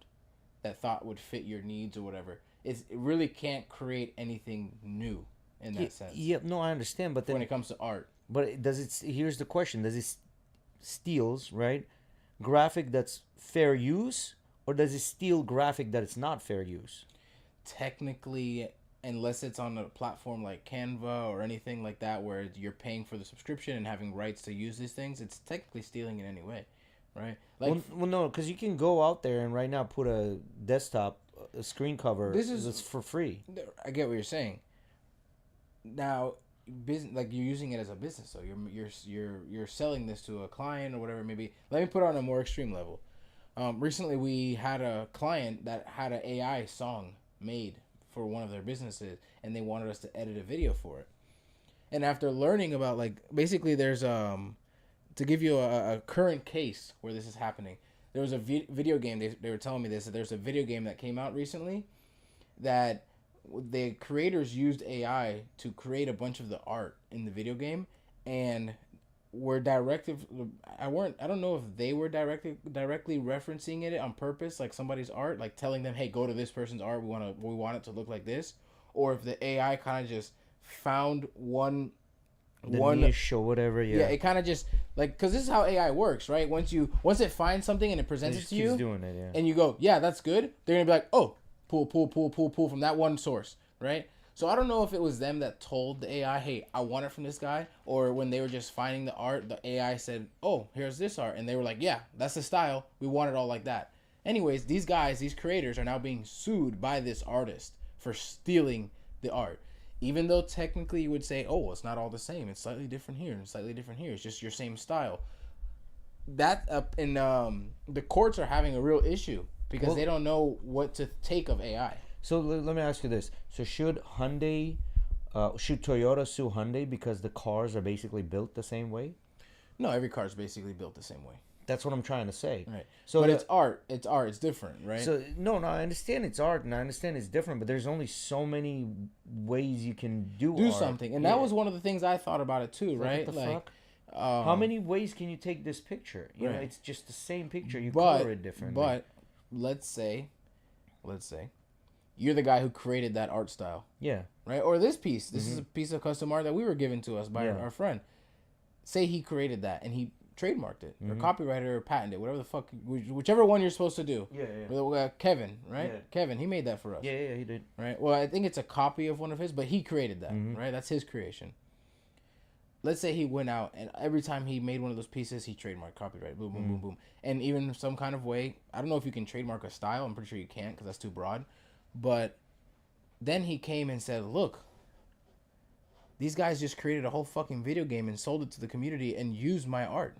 that thought would fit your needs or whatever. It really can't create anything new in that sense. Yeah, no, I understand, but then when it comes to art. But does it? Here's the question: does it steals, right, graphic that's fair use, or does it steal graphic that it's not fair use? Technically, unless it's on a platform like Canva or anything like that, where you're paying for the subscription and having rights to use these things, it's technically stealing in any way, right? Like, well no, because you can go out there and right now put a desktop a screen cover. This is that's for free. I get what you're saying. Now. Business, like you're using it as a business, so you're selling this to a client or whatever it may be. Let me put it on a more extreme level. Recently we had a client that had an AI song made for one of their businesses, and they wanted us to edit a video for it. And after learning about, like, basically there's to give you a current case where this is happening. There was a video game, they were telling me this, that there's a video game that came out recently that the creators used AI to create a bunch of the art in the video game, and were directed. I don't know if they were directly referencing it on purpose, like somebody's art, like telling them, "Hey, go to this person's art. We want it to look like this," or if the AI kind of just found one niche or whatever. Yeah, it kind of just like, because this is how AI works, right? Once it finds something and it presents it to you, doing it, yeah. And you go, "Yeah, that's good," they're gonna be like, "Oh, pull from that one source," right? So I don't know if it was them that told the AI, "Hey, I want it from this guy," or when they were just finding the art, the AI said, "Oh, here's this art," and they were like, "Yeah, that's the style. We want it all like that." Anyways, these creators are now being sued by this artist for stealing the art. Even though technically you would say, "Oh, it's not all the same. It's slightly different here and slightly different here. It's just your same style." That the courts are having a real issue because they don't know what to take of AI. So let me ask you this: so should Toyota sue Hyundai because the cars are basically built the same way? No, every car is basically built the same way. That's what I'm trying to say. Right. So, but it's art. It's art. It's different, right? So no, I understand it's art, and I understand it's different, but there's only so many ways you can do art. Something, and that was one of the things I thought about it too, right? What the fuck? How many ways can you take this picture? You know, it's just the same picture. You color it differently. But let's say, you're the guy who created that art style. Yeah. Right? Or this piece. This is a piece of custom art that we were given to us by our friend. Say he created that and he trademarked it or copyrighted or patented it, whatever the fuck, whichever one you're supposed to do. Yeah. Kevin, right? Yeah. Kevin, he made that for us. Yeah, he did. Right? Well, I think it's a copy of one of his, but he created that, right? That's his creation. Let's say he went out and every time he made one of those pieces, he trademarked, copyright, boom, boom, boom, boom. And even some kind of way, I don't know if you can trademark a style. I'm pretty sure you can't because that's too broad. But then he came and said, look, these guys just created a whole fucking video game and sold it to the community and used my art,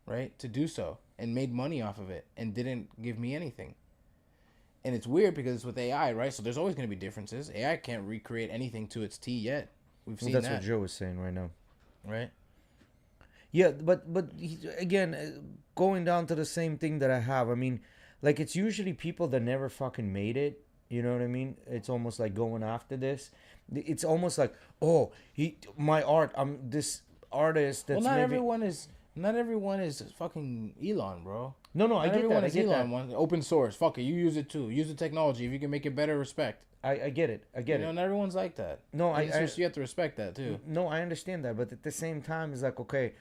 right, to do so, and made money off of it and didn't give me anything. And it's weird because it's with AI, right? So there's always going to be differences. AI can't recreate anything to its T yet. We've seen that's that. what Joe was saying right now. Right? Yeah, but again, going down to the same thing that I have. I mean, like, it's usually people that never fucking made it. You know what I mean? It's almost like going after this. It's almost like, oh, my art. I'm this artist that's well, not everyone is fucking Elon, bro. No, I get that. I get that. Open source. Fuck it. You use it too. Use the technology. If you can make it better, respect. I get it. I get it. Not everyone's like that. No, you have to respect that too. No, I understand that, but at the same time, it's like, okay,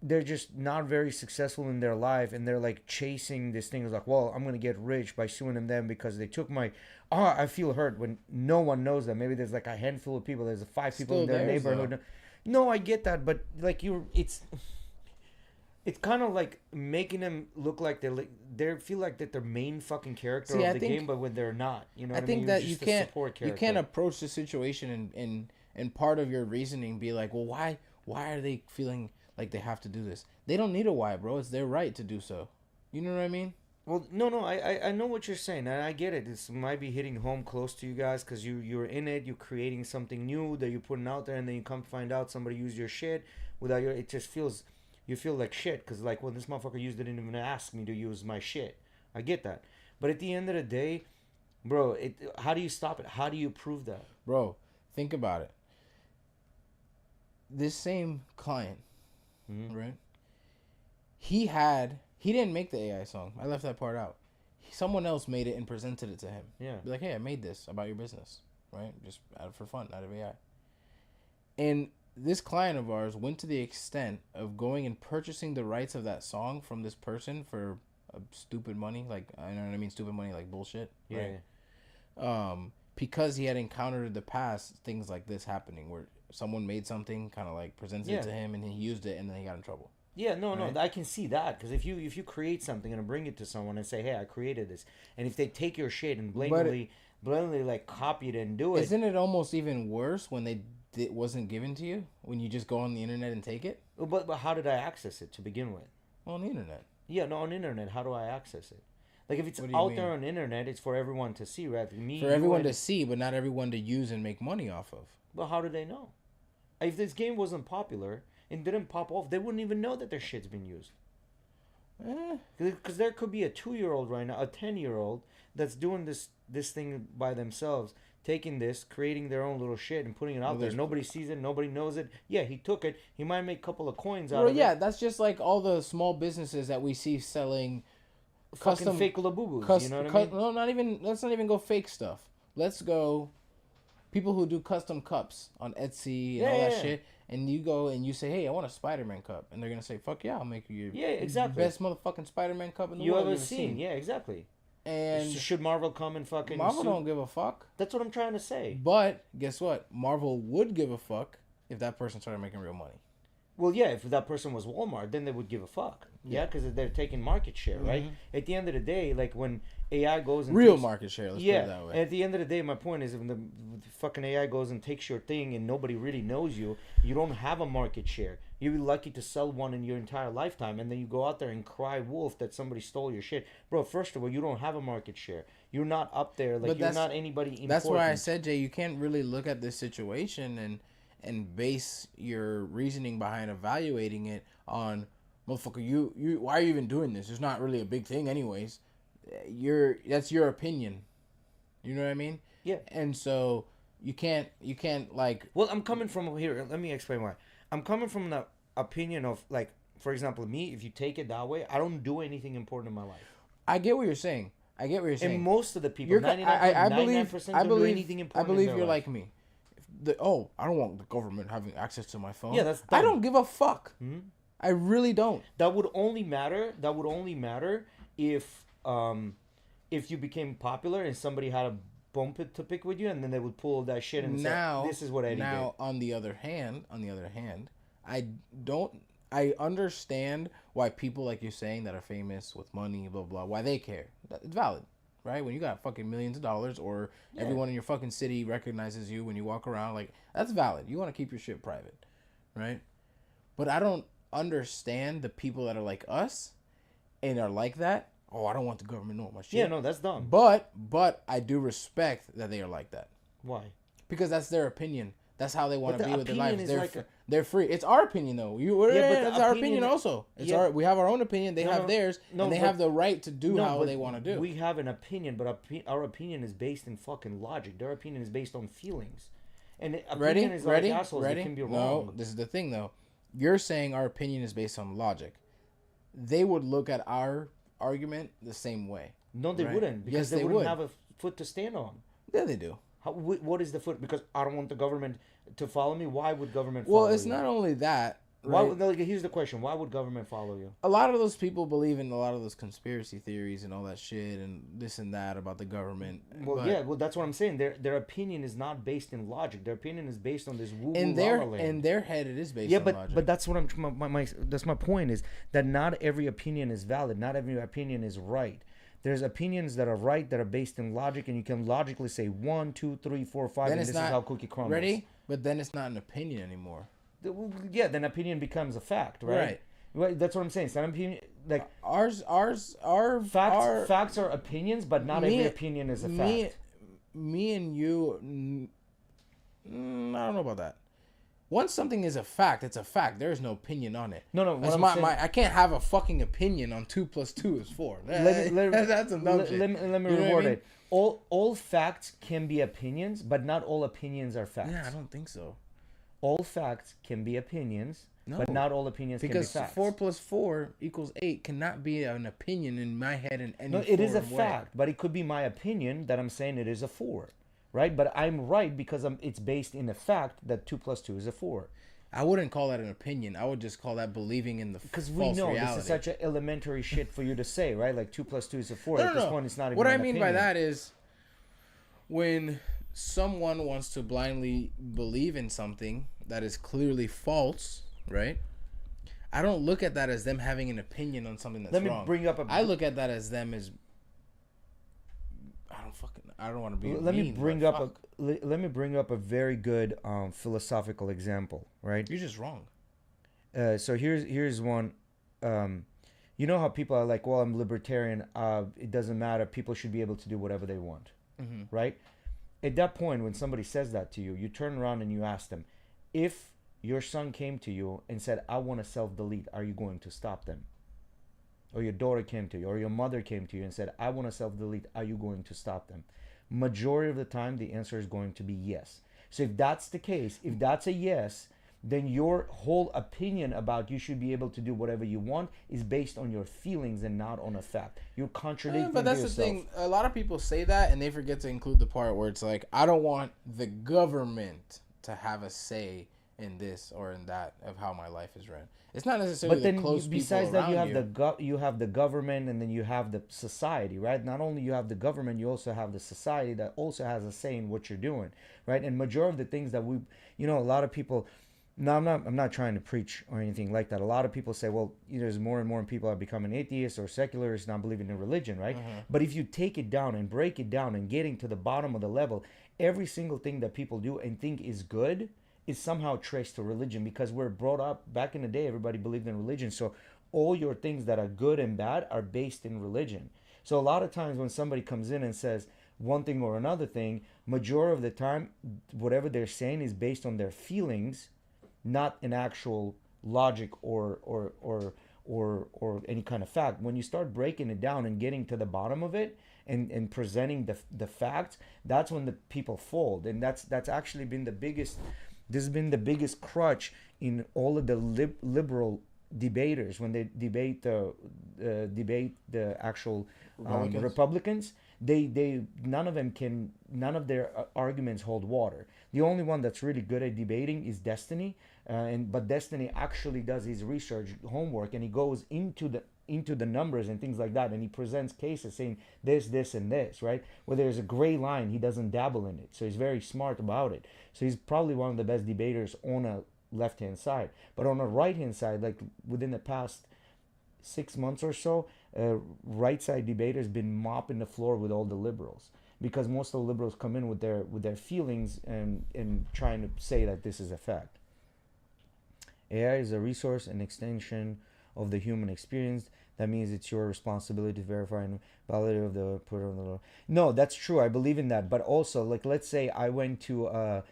they're just not very successful in their life, and they're like chasing this thing. It's like, well, I'm gonna get rich by suing them because they took my. I feel hurt when no one knows that. Maybe there's like a handful of people. There's 5 people in their neighborhood. Though. No, I get that, but like it's kind of like making them look like they feel like that they're main fucking character of the game, but when they're not, you know. I think that you can't approach the situation and part of your reasoning be like, well, why are they feeling like they have to do this? They don't need a why, bro. It's their right to do so. You know what I mean? Well, no, I know what you're saying, and I get it. This might be hitting home close to you guys because you're in it. You're creating something new that you're putting out there, and then you come find out somebody used your shit without your. It just feels. You feel like shit because, like, well, this motherfucker didn't even ask me to use my shit. I get that. But at the end of the day, bro, how do you stop it? How do you prove that? Bro, think about it. This same client, right? He didn't make the AI song. I left that part out. Someone else made it and presented it to him. Yeah. Be like, hey, I made this about your business, right? Just for fun, out of AI. And this client of ours went to the extent of going and purchasing the rights of that song from this person for stupid money, like, I know what I mean, stupid money, like bullshit, right? Yeah. Because he had encountered in the past things like this happening, where someone made something, kind of like presented it to him, and he used it, and then he got in trouble. Yeah, no, I can see that, because if you create something and bring it to someone and say, hey, I created this, and if they take your shit and blatantly like copy it and do it, isn't it almost even worse when it wasn't given to you, when you just go on the internet and take it? But how did I access it to begin with? On the internet. Yeah, no, on the internet. How do I access it? Like, if it's out there on the internet, it's for everyone to see, right? For everyone to see, but not everyone to use and make money off of. Well, how do they know? If this game wasn't popular and didn't pop off, they wouldn't even know that their shit's been used. Because there could be a 2-year-old right now, a 10-year-old that's doing this thing by themselves, taking this, creating their own little shit and putting it out there. Nobody sees it. Nobody knows it. Yeah, he took it. He might make a couple of coins out of it. Yeah, that's just like all the small businesses that we see selling fucking fake labubus. You know what I mean? No, let's not even go fake stuff. Let's go people who do custom cups on Etsy and all that shit. And you go and you say, hey, I want a Spider-Man cup. And they're going to say, fuck yeah, I'll make you exactly. best motherfucking Spider-Man cup in the world you ever seen. Yeah, exactly. And should Marvel come and fucking... Marvel don't give a fuck. That's what I'm trying to say. But guess what? Marvel would give a fuck if that person started making real money. Well, yeah, if that person was Walmart, then they would give a fuck. Yeah, because they're taking market share, right? At the end of the day, like, when AI goes and... Real market share, let's put it that way. And at the end of the day, my point is, when the fucking AI goes and takes your thing and nobody really knows you, you don't have a market share. You'd be lucky to sell one in your entire lifetime, and then you go out there and cry wolf that somebody stole your shit. Bro, first of all, you don't have a market share. You're not up there. Like, you're not anybody important. That's why I said, Jay, you can't really look at this situation and base your reasoning behind evaluating it on, motherfucker, you why are you even doing this? It's not really a big thing anyways. That's your opinion. You know what I mean? Yeah. And so you can't like... Well, I'm coming from here. Let me explain why. I'm coming from the opinion of, like, for example, me, if you take it that way, I don't do anything important in my life. I get what you're saying. And most of the people, 99% don't do anything important. I believe you're like me. I don't want the government having access to my phone. Yeah, that's dumb. I don't give a fuck. I really don't. That would only matter if you became popular and somebody had a bump to pick with you, and then they would pull that shit and say, "This is what Eddy did." Now, on the other hand, I understand why people like you saying that are famous with money, blah blah, why they care. It's valid. right? When you got fucking millions of dollars, or everyone in your fucking city recognizes you when you walk around, like, that's valid. You want to keep your shit private, right? But I don't understand the people that are like us and are like that. Oh, I don't want the government knowing my shit. Yeah, no, that's dumb. But I do respect that they are like that. Why? Because that's their opinion. That's how they want to be with their lives. Like they're free. It's our opinion, though. It's our opinion also. We have our own opinion. They have theirs, and they have the right to do how they want to do. We have an opinion, but our opinion is based in fucking logic. Their opinion is based on feelings. And opinion is like assholes. They can be wrong. No, this is the thing, though. You're saying our opinion is based on logic. They would look at our argument the same way. No, they wouldn't. Because they wouldn't have a foot to stand on. Yeah, they do. What is the foot? Because I don't want the government to follow me. Why would government follow you? Well, it's not only that. Right? Here's the question. Why would government follow you? A lot of those people believe in a lot of those conspiracy theories and all that shit and this and that about the government. Well, that's what I'm saying. Their opinion is not based in logic. Their opinion is based on this woo-woo in their head, it is based on logic. But that's what that's my point, is that not every opinion is valid. Not every opinion is right. There's opinions that are right, that are based in logic, and you can logically say 1, 2, 3, 4, 5, then and this is how cookie crumbles. Ready? But then it's not an opinion anymore. Yeah, then opinion becomes a fact, right? Right. That's what I'm saying. It's not an opinion. Like our facts are opinions, but not every opinion is a fact. Me and you, I don't know about that. Once something is a fact, it's a fact. There is no opinion on it. No. I can't have a fucking opinion on 2 + 2 is 4. That's some dumb shit. Let me reword it. All facts can be opinions, but not all opinions are facts. Yeah, I don't think so. All facts can be opinions, but not all opinions can be facts. Because 4 + 4 = 8 cannot be an opinion in my head in any No, it is a fact, but it could be my opinion that I'm saying it is a 4. Right, but I'm right because it's based in the fact that 2 + 2 is a 4. I wouldn't call that an opinion. I would just call that believing in the false reality. Because we know this is such an elementary shit for you to say, right? Like 2 + 2 is a 4. No, At this point, it's not even what an I mean opinion. by that is when someone wants to blindly believe in something that is clearly false, right? I don't look at that as them having an opinion on something that's wrong. I look at that as them as I don't want to be. Let me bring up a very good philosophical example. Right? You're just wrong. So here's one. You know how people are like, well, I'm libertarian. It doesn't matter. People should be able to do whatever they want. Mm-hmm. Right? At that point, when somebody says that to you, you turn around and you ask them, if your son came to you and said, I want to self-delete, are you going to stop them? Or your daughter came to you, or your mother came to you and said, I want to self-delete, are you going to stop them? Majority of the time, the answer is going to be yes. So if that's the case, if that's a yes, then your whole opinion about you should be able to do whatever you want is based on your feelings and not on a fact. You're contradicting but that's yourself. The thing. A lot of people say that and they forget to include the part where it's like, I don't want the government to have a say in this or in that of how my life is run. It's not necessarily but then the close besides people that, you around have you have the government, and then you have the society, right? Not only you have the government, you also have the society that also has a say in what you're doing, right? And majority of the things that a lot of people. No, I'm not trying to preach or anything like that. A lot of people say, well, there's more and more people are becoming atheists or secularists, not believing in religion, right? Mm-hmm. But if you take it down and break it down and getting to the bottom of the level, every single thing that people do and think is good is somehow traced to religion, because we're brought up back in the day, everybody believed in religion. So all your things that are good and bad are based in religion. So a lot of times when somebody comes in and says one thing or another thing, majority of the time, whatever they're saying is based on their feelings, not an actual logic or any kind of fact. When you start breaking it down and getting to the bottom of it and presenting the facts, that's when the people fold. And that's actually been the biggest. This has been the biggest crutch in all of the liberal debaters when they debate the actual Republicans. They none of their arguments hold water. The only one that's really good at debating is Destiny, but Destiny actually does his research homework, and he goes into the numbers and things like that, and he presents cases saying this and this, right? Where there's a gray line, he doesn't dabble in it, so he's very smart about it. So he's probably one of the best debaters on a left-hand side. But on the right-hand side, like within the past 6 months or so, right side debaters been mopping the floor with all the liberals, because most of the liberals come in with their feelings and trying to say that this is a fact. AI is a resource and extension of the human experience. That means it's your responsibility to verify and validate of the put on the law. No, that's true. I believe in that. But also, like, let's say I went to a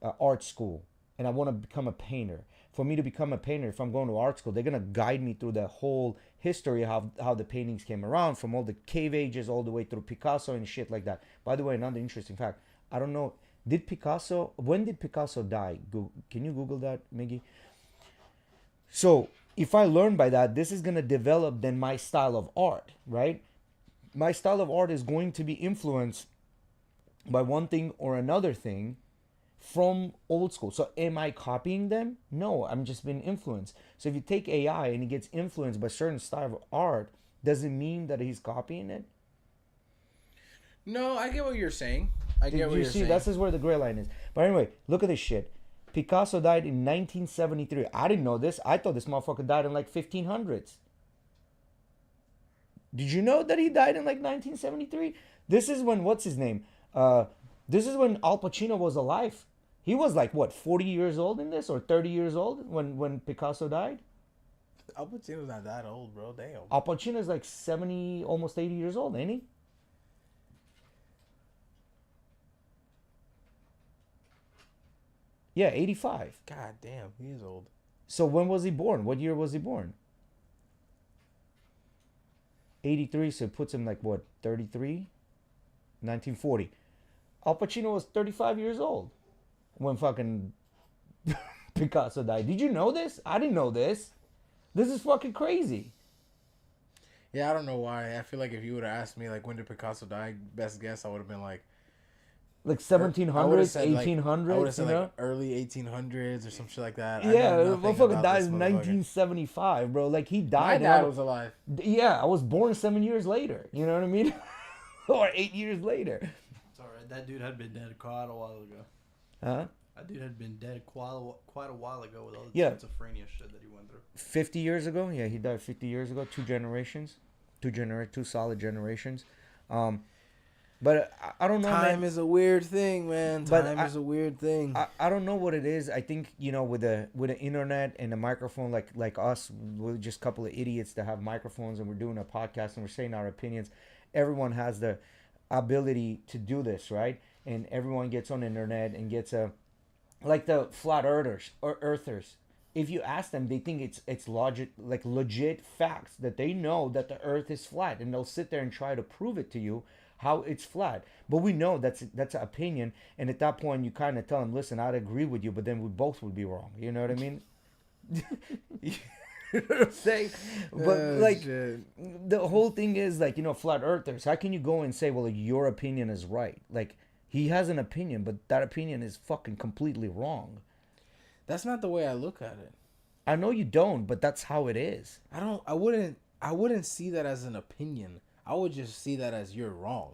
art school and I want to become a painter. For me to become a painter, if I'm going to art school, they're gonna guide me through the whole history of how the paintings came around, from all the cave ages all the way through Picasso and shit like that. By the way, another interesting fact. I don't know. When did Picasso die? Can you Google that, Miggy? So if I learn by that, this is going to develop then my style of art, right? My style of art is going to be influenced by one thing or another thing from old school. So am I copying them? No, I'm just being influenced. So if you take AI and he gets influenced by certain style of art, does it mean that he's copying it? No, I get what you're saying. I get what you're saying. This is where the gray line is. But anyway, look at this shit. Picasso died in 1973. I didn't know this. I thought this motherfucker died in like 1500s. Did you know that he died in like 1973? This is when, what's his name? This is when Al Pacino was alive. He was like, what, 40 years old in this, or 30 years old when Picasso died? Al Pacino's not that old, bro. Damn. Al Pacino's like 70, almost 80 years old, ain't he? Yeah, 85. God damn, he is old. So when was he born? What year was he born? 83, so it puts him like, what, 33? 1940. Al Pacino was 35 years old when fucking Picasso died. Did you know this? I didn't know this. This is fucking crazy. Yeah, I don't know why. I feel like if you would have asked me, like, when did Picasso die, best guess, I would have been like 1700s, 1800s, I would have said, you know? like, early 1800s or some shit like that. Yeah, motherfucker died in 1975, bro. Like, he died. My dad was alive. Yeah, I was born 7 years later. You know what I mean? Or 8 years later. It's alright. That dude had been dead quite a while ago. Huh? That dude had been dead quite a while ago with all the Yeah. schizophrenia shit that he went through. 50 years ago? Yeah, he died 50 years ago. Two generations. Two solid generations. But I don't know, Time man. is a weird thing, man. Time is a weird thing. I don't know what it is. I think, you know, with the internet and a microphone like us, we're just a couple of idiots that have microphones and we're doing a podcast and we're saying our opinions. Everyone has the ability to do this, right? And everyone gets on the internet and gets like the flat earthers. If you ask them, they think it's logic, like legit facts that they know that the earth is flat, and they'll sit there and try to prove it to you how it's flat. But we know that's an opinion, and at that point you kind of tell them, listen, I'd agree with you, but then we both would be wrong. You know what I mean? You know what I'm saying? But shit. The whole thing is like, you know, flat earthers, how can you go and say, well, your opinion is right? Like, he has an opinion, but that opinion is fucking completely wrong. That's not the way I look at it. I know you don't, but that's how it is. I wouldn't see that as an opinion. I would just see that as you're wrong.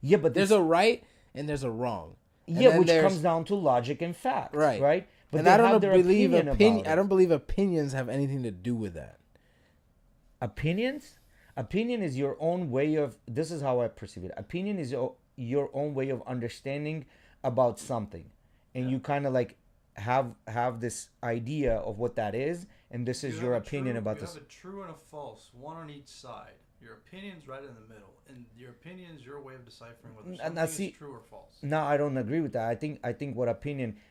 Yeah, but there's a right and there's a wrong. Yeah, which comes down to logic and facts, right? But and I don't believe I don't believe opinions have anything to do with that. Opinions? Opinion is your own way of. This is how I perceive it. Opinion is your own way of understanding about something, and you kind of like have this idea of what that is, and this is your opinion about this. You have a true and a false, one on each side. Your opinion's right in the middle, and your opinion's your way of deciphering whether something is true or false. No, I don't agree with that. I think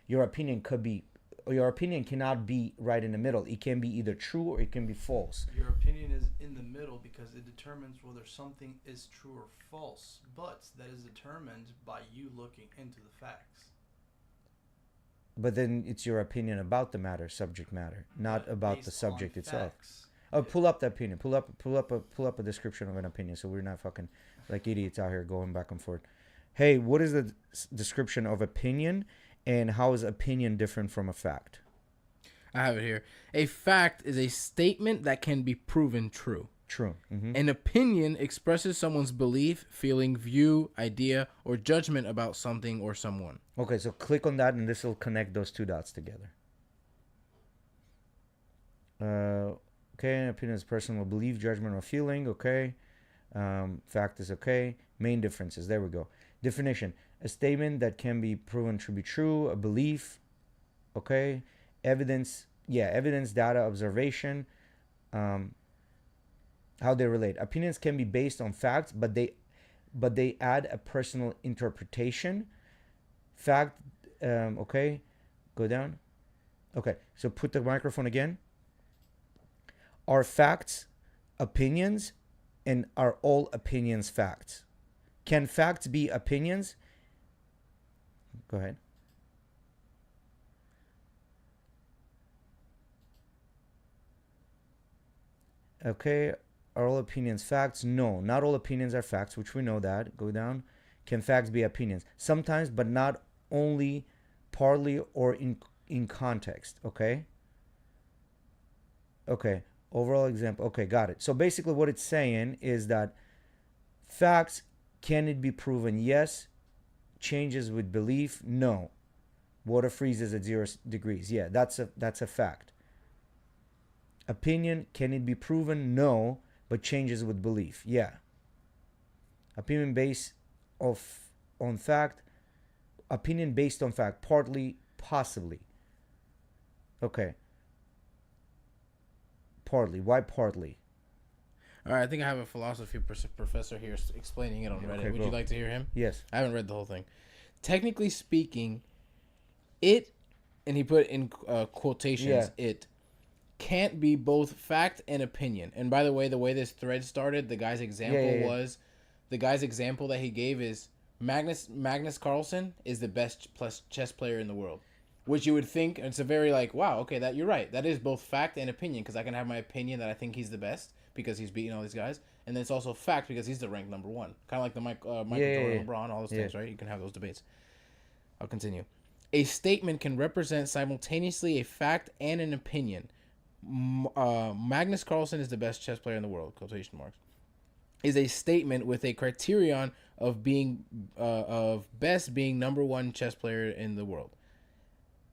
your opinion could be, or your opinion cannot be right in the middle. It can be either true or it can be false. Your opinion is in the middle because it determines whether something is true or false, but that is determined by you looking into the facts. But then it's your opinion about the matter, subject matter, not about the subject itself. Oh, pull up the opinion. Pull up a description of an opinion, so we're not fucking like idiots out here going back and forth. Hey, what is the description of opinion, and how is opinion different from a fact? I have it here. A fact is a statement that can be proven true. True. Mm-hmm. An opinion expresses someone's belief, feeling, view, idea, or judgment about something or someone. Okay, so click on that, and this will connect those two dots together. Okay, opinion is personal belief, judgment, or feeling. Okay, fact is okay. Main differences. There we go. Definition: a statement that can be proven to be true. A belief. Okay, evidence. Yeah, evidence, data, observation. How they relate. Opinions can be based on facts, but they add a personal interpretation. Fact. Okay, go down. Okay, so put the microphone again. Are facts opinions, and are all opinions facts? Can facts be opinions? Go ahead. Okay, are all opinions facts? No, not all opinions are facts, which we know that. Go down. Can facts be opinions? Sometimes, but not only, partly, or in context. Okay. Okay. Overall example. Okay, got it. So basically what it's saying is that facts, can it be proven? Yes. Changes with belief? No. Water freezes at 0 degrees. Yeah, that's a fact. Opinion, can it be proven? No, but changes with belief. Yeah. Opinion based on fact. Opinion based on fact. Partly, possibly. Okay. Partly. Why partly? All right, I think I have a philosophy professor here explaining it on Reddit. Okay, Would you like to hear him? Yes. I haven't read the whole thing. Technically speaking, it, and he put in quotations, it can't be both fact and opinion. And by the way this thread started, the guy's example was, the guy's example that he gave is Magnus Carlsen is the best chess player in the world. Which you would think, it's a very like, wow, okay, that you're right. That is both fact and opinion, because I can have my opinion that I think he's the best because he's beating all these guys, and then it's also fact because he's the ranked number one. Kind of like the Michael Jordan, LeBron, all those things, right? You can have those debates. I'll continue. A statement can represent simultaneously a fact and an opinion. Magnus Carlsen is the best chess player in the world, quotation marks, is a statement with a criterion of being of best being number one chess player in the world.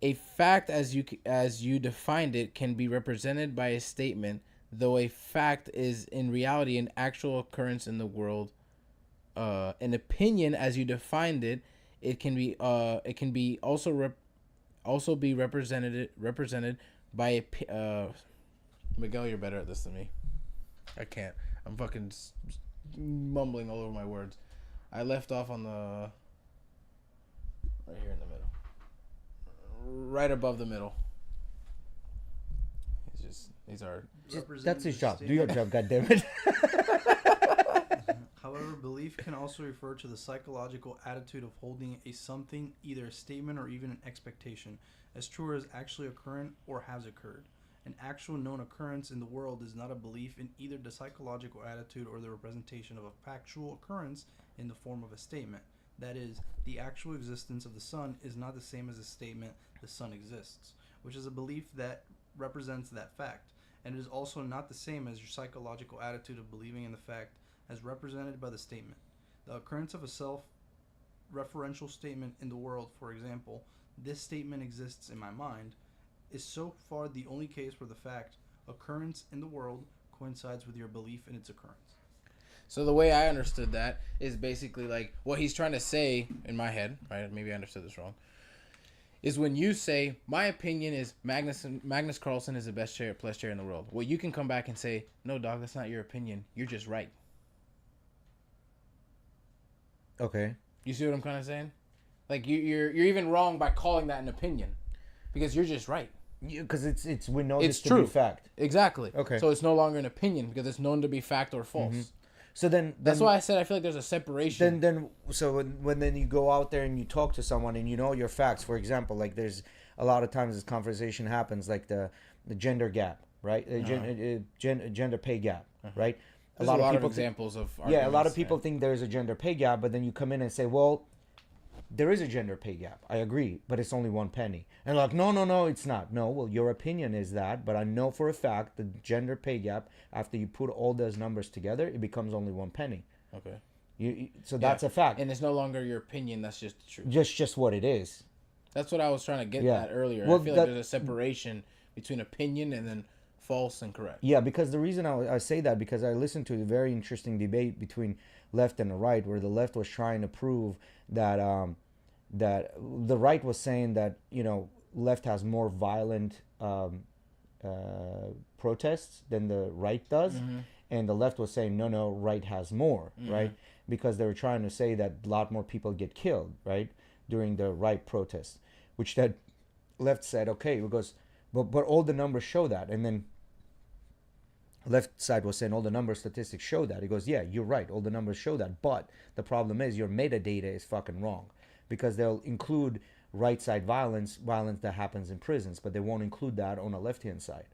A fact, as you defined it, can be represented by a statement, though a fact is in reality an actual occurrence in the world. An opinion, as you defined it, it can be also be represented by a Miguel. You're better at this than me. I can't. I'm fucking mumbling all over my words. I left off on the right here in the middle. Right above the middle. That's his job. Do your job, goddammit. However, belief can also refer to the psychological attitude of holding a something, either a statement or even an expectation, as true or as actually occurring or has occurred. An actual known occurrence in the world is not a belief in either the psychological attitude or the representation of a factual occurrence in the form of a statement. That is, the actual existence of the sun is not the same as a statement the sun exists, which is a belief that represents that fact, and it is also not the same as your psychological attitude of believing in the fact as represented by the statement. The occurrence of a self-referential statement in the world, for example, this statement exists in my mind, is so far the only case where the fact occurrence in the world coincides with your belief in its occurrence. So the way I understood that is basically like what he's trying to say in my head, right? Maybe I understood this wrong. Is when you say, my opinion is Magnus Carlsen is the best player in the world. Well, you can come back and say, no, dog, that's not your opinion. You're just right. Okay. You see what I'm kind of saying? Like you're even wrong by calling that an opinion, because you're just right. Because it's we know it's this true. To be fact. Exactly. Okay. So it's no longer an opinion because it's known to be fact or false. Mm-hmm. So then that's why I said I feel like there's a separation. So when you go out there and you talk to someone and you know your facts, for example, like there's a lot of times this conversation happens, like the gender gap, right? Gender pay gap, right? There's a lot of examples of arguments. Yeah, a lot of people think there's a gender pay gap, but then you come in and say, well, there is a gender pay gap. I agree, but it's only 1 penny. And like, no, it's not. No, well, your opinion is that, but I know for a fact the gender pay gap, after you put all those numbers together, it becomes only 1 penny. Okay. So that's a fact. And it's no longer your opinion. That's just the truth. Just what it is. That's what I was trying to get at earlier. Well, I feel like there's a separation between opinion and then false, and correct. Yeah, because the reason I say that, because I listened to a very interesting debate between left and the right, where the left was trying to prove that that the right was saying that, you know, left has more violent protests than the right does, and the left was saying no, right has more, right? Because they were trying to say that a lot more people get killed, right, during the right protests, which that left said, okay, because but all the numbers show that. And then left side was saying all the number statistics show that. He goes, yeah, you're right, all the numbers show that, but the problem is your metadata is fucking wrong, because they'll include right side violence that happens in prisons, but they won't include that on the left hand side.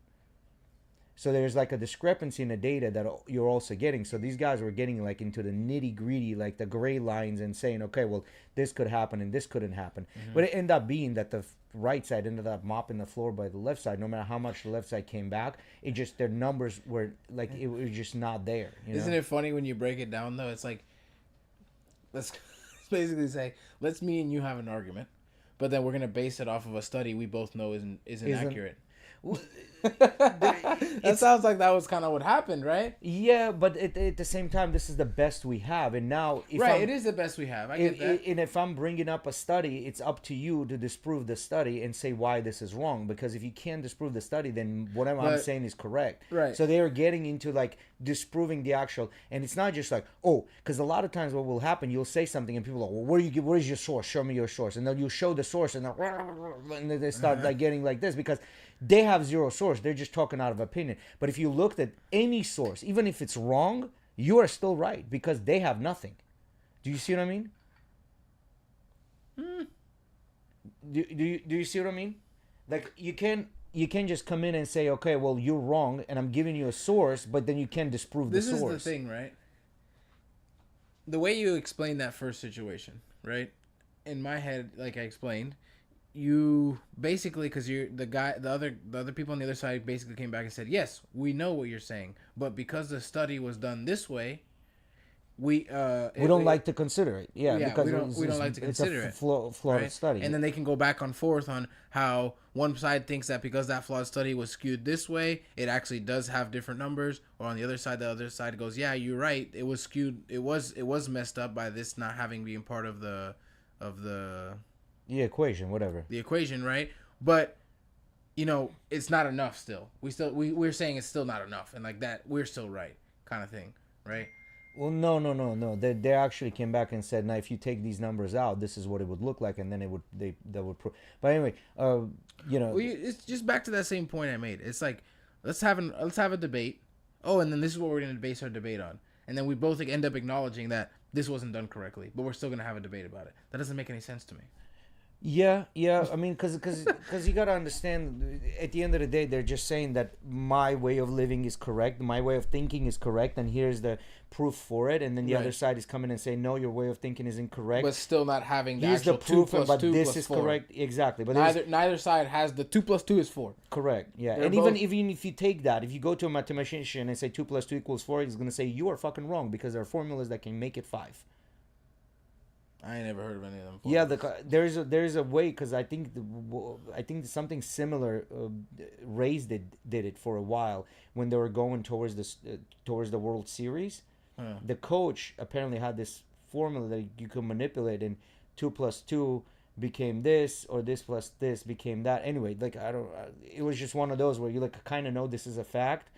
So there's like a discrepancy in the data that you're also getting. So these guys were getting like into the nitty gritty, like the gray lines, and saying, okay, well, this could happen and this couldn't happen. But it ended up being that the right side ended up mopping the floor by the left side. No matter how much the left side came back, it just, their numbers were like, it was just not there. Isn't it funny when you break it down though? It's like, let's basically say, let's me and you have an argument, but then we're going to base it off of a study we both know isn't accurate. That sounds like that was kind of what happened, right? Yeah, but at the same time, this is the best we have. And now, it is the best we have. I get that. And if I'm bringing up a study, it's up to you to disprove the study and say why this is wrong. Because if you can't disprove the study, then whatever I'm saying is correct. Right. So they are getting into like disproving the actual, and it's not just like, oh, because a lot of times what will happen, you'll say something and people are, well, where is your source? Show me your source. And then you show the source, and then they start like getting like this, because they have zero source. They're just talking out of opinion. But if you looked at any source, even if it's wrong, you are still right, because they have nothing. Do you see what I mean? Do you see what I mean? Like, you can't just come in and say, okay, well, you're wrong, and I'm giving you a source, but then you can't disprove the source. This is the thing, right? The way you explained that first situation, right? In my head, like I explained, you basically, because you're the other people on the other side basically came back and said, yes, we know what you're saying, but because the study was done this way, we don't like to consider it. Because we don't like to consider it. Flawed right? study. And then they can go back and forth on how one side thinks that because that flawed study was skewed this way, it actually does have different numbers, or on the other side goes, yeah, you're right, it was skewed, it was messed up by this not having been part of the equation, whatever. The equation, right? But you know, it's not enough still. We're saying it's still not enough, and like that, we're still right, kind of thing, right? Well, no. They actually came back and said, now if you take these numbers out, this is what it would look like, and then that would prove. But anyway, it's just back to that same point I made. It's like, let's have a debate. Oh, and then this is what we're going to base our debate on, and then we both end up acknowledging that this wasn't done correctly, but we're still going to have a debate about it. That doesn't make any sense to me. Yeah. I mean, because you gotta understand, at the end of the day, they're just saying that my way of living is correct, my way of thinking is correct, and here's the proof for it. And then the other side is coming and saying, no, your way of thinking is incorrect, but still not having the here's actual the proof, 2 plus but 2 this plus is 4. correct. Exactly. But neither side has the 2 plus 2 is 4. Correct. Yeah. They're and both... even if you take that, if you go to a mathematician and say 2 plus 2 equals 4, he's gonna say you are fucking wrong, because there are formulas that can make it 5. I ain't never heard of any of them. Yeah, there's a way, because I think something similar. Rays did it for a while when they were going towards the World Series. The coach apparently had this formula that you could manipulate, and 2 plus 2 became this, or this plus this became that. Anyway, like it was just one of those where you like kind of know this is a fact.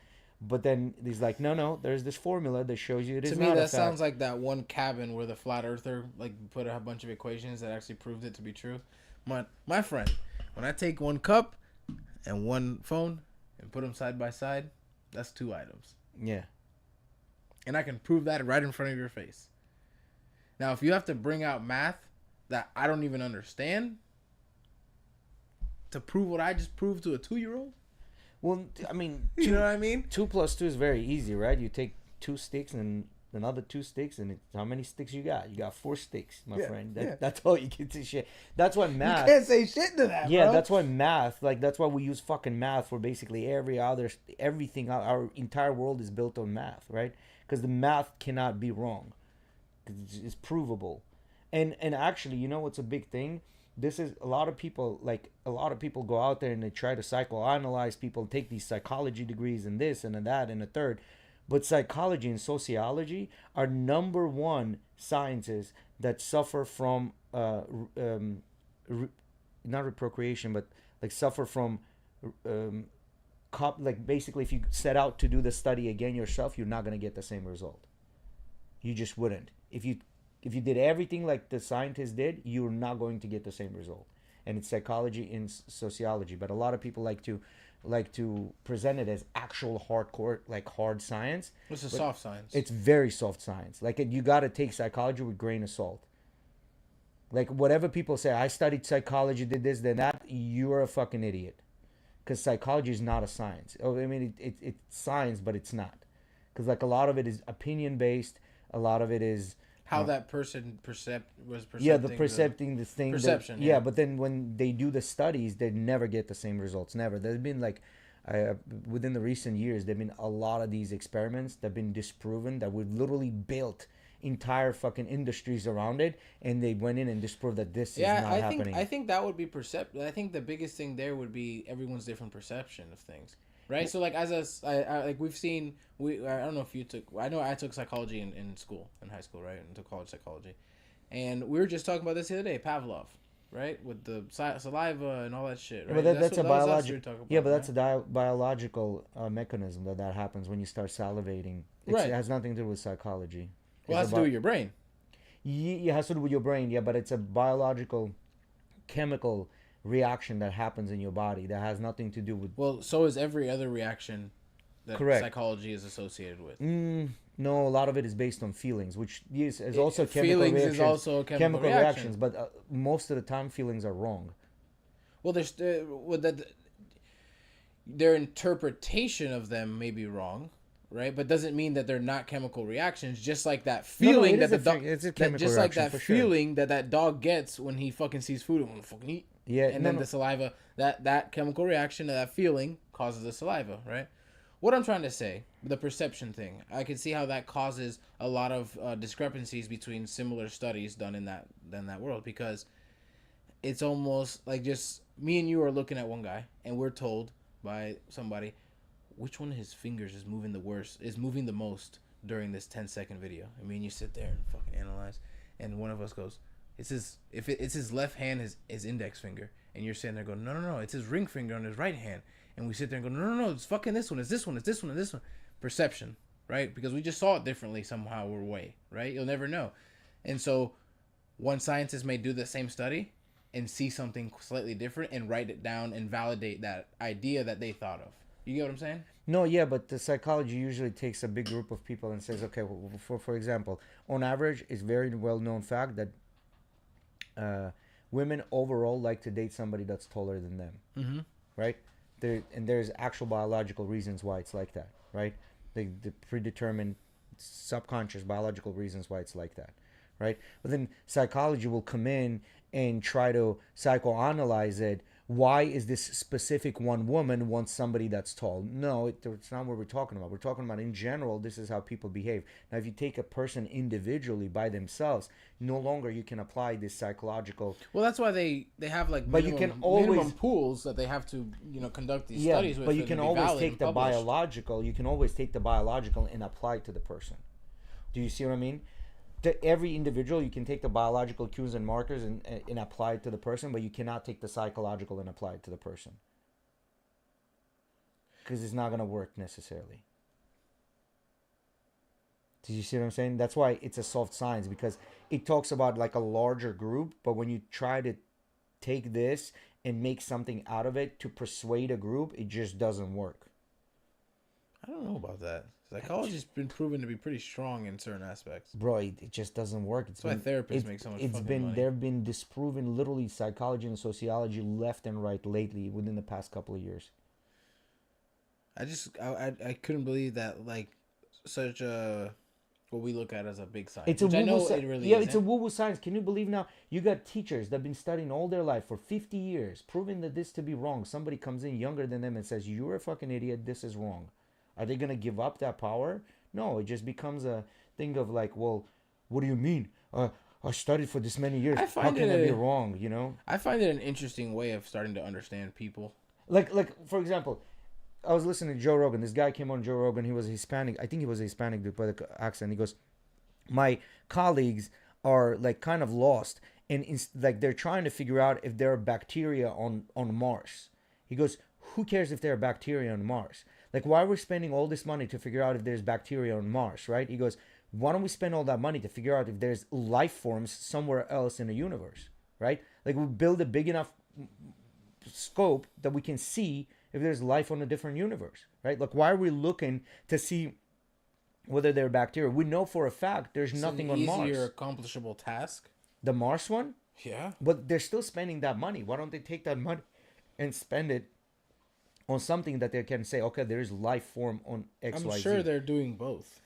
But then he's like, no, there's this formula that shows you it is not a fact. To me, that sounds like that one cabin where the flat earther like put a bunch of equations that actually proved it to be true. My friend, when I take one cup and one phone and put them side by side, that's 2 items. Yeah. And I can prove that right in front of your face. Now, if you have to bring out math that I don't even understand to prove what I just proved to a 2-year-old, well, I mean, you know what I mean? 2 plus 2 is very easy, right? You take 2 sticks and another 2 sticks, and how many sticks you got? You got 4 sticks, my friend. That's all you get to shit. That's why math. You can't say shit to that. Yeah, bro. That's why math. Like that's why we use fucking math for basically everything. Our entire world is built on math, right? Because the math cannot be wrong. It's provable, and actually, you know what's a big thing? this is a lot of people go out there and they try to psychoanalyze people, take these psychology degrees and this and that and a third. But psychology and sociology are number one sciences that suffer from not reprocreation, but like suffer from like basically if you set out to do the study again yourself, you're not going to get the same result. You just wouldn't. If you did everything like the scientists did, you're not going to get the same result. And it's psychology and sociology, but a lot of people like to present it as actual hardcore, like hard science. It's a soft science. It's very soft science. Like you got to take psychology with a grain of salt. Like whatever people say, I studied psychology, did this, then that, you're a fucking idiot. Because psychology is not a science. I mean, it's science, but it's not. Because like a lot of it is opinion based. A lot of it is how that person was percepting. Yeah, the percepting the thing. Perception. Yeah, but then when they do the studies, they never get the same results. Never. There's been like, within the recent years, there've been a lot of these experiments that have been disproven, that we've literally built entire fucking industries around it, and they went in and disproved that this is not happening. I think that would be I think the biggest thing there would be everyone's different perception of things. Right, so like like we've seen, I don't know if you took, I know I took psychology in school, in high school, right, and took college psychology, and we were just talking about this the other day, Pavlov, right, with the saliva and all that shit, right? Yeah, but that's a biological. Yeah, but right? that's a biological mechanism that happens when you start salivating. Right. It has nothing to do with psychology. Well, it has to do with your brain. Yeah, it has to do with your brain. Yeah, but it's a biological, chemical reaction that happens in your body that has nothing to do with. Well, so is every other reaction that Correct. Psychology is associated with. No, a lot of it is based on feelings, which is also chemical feelings reactions. Is also chemical reactions, but most of the time feelings are wrong. Well, their interpretation of them may be wrong, right? But doesn't mean that they're not chemical reactions. Just like that feeling that the dog, just like that feeling that dog gets when he fucking sees food and want to fucking eat. Yeah, and then the saliva, that chemical reaction, that feeling causes the saliva, right? What I'm trying to say, the perception thing, I can see how that causes a lot of discrepancies between similar studies done in that world, because it's almost like just me and you are looking at one guy and we're told by somebody which one of his fingers is moving the most during this 10-second video. I mean, you sit there and fucking analyze, and one of us goes, it's his left hand, his index finger, and you're sitting there going, no, it's his ring finger on his right hand, and we sit there and go, no, it's fucking this one, it's this one, it's this one, and this one. Perception, right? Because we just saw it differently somehow or way, right? You'll never know. And so one scientist may do the same study and see something slightly different and write it down and validate that idea that they thought of. You get what I'm saying? No, yeah, but the psychology usually takes a big group of people and says, okay, well, for example, on average, it's very well-known fact that women overall like to date somebody that's taller than them, right? There's actual biological reasons why it's like that, right? The predetermined subconscious biological reasons why it's like that, right? But then psychology will come in and try to psychoanalyze it. Why is this specific one woman wants somebody that's tall? No, it's not what we're talking about. We're talking about in general, this is how people behave. Now, if you take a person individually by themselves, no longer you can apply this psychological. Well, that's why they have like minimum pools that they have to conduct these studies with. But you can always take the biological. You can always take the biological and apply it to the person. Do you see what I mean? To every individual, you can take the biological cues and markers and apply it to the person, but you cannot take the psychological and apply it to the person. Because it's not going to work necessarily. Do you see what I'm saying? That's why it's a soft science, because it talks about like a larger group, but when you try to take this and make something out of it to persuade a group, it just doesn't work. I don't know about that. Psychology's been proven to be pretty strong in certain aspects. Bro, it just doesn't work. That's why therapists make so much fucking money. There have been disproven literally psychology and sociology left and right lately within the past couple of years. I couldn't believe that like such a what we look at as a big science. It's a woo-woo it's a woo-woo science. Can you believe now you got teachers that have been studying all their life for 50 years, proving that this to be wrong. Somebody comes in younger than them and says, "You're a fucking idiot. This is wrong." Are they going to give up that power? No, it just becomes a thing of like, well, what do you mean? I studied for this many years. I How find can I it be wrong? You know. I find it an interesting way of starting to understand people. Like for example, I was listening to Joe Rogan. This guy came on Joe Rogan. He was Hispanic. I think he was a Hispanic dude by the accent. He goes, my colleagues are like kind of lost, and like they're trying to figure out if there are bacteria on Mars. He goes, who cares if there are bacteria on Mars? Like, why are we spending all this money to figure out if there's bacteria on Mars, right? He goes, why don't we spend all that money to figure out if there's life forms somewhere else in the universe, right? Like, we build a big enough scope that we can see if there's life on a different universe, right? Like, why are we looking to see whether there are bacteria? We know for a fact there's nothing on Mars. Easier accomplishable task. The Mars one? Yeah. But they're still spending that money. Why don't they take that money and spend it on something that they can say, okay, there is life form on X, I'm Y, sure Z. They're doing both.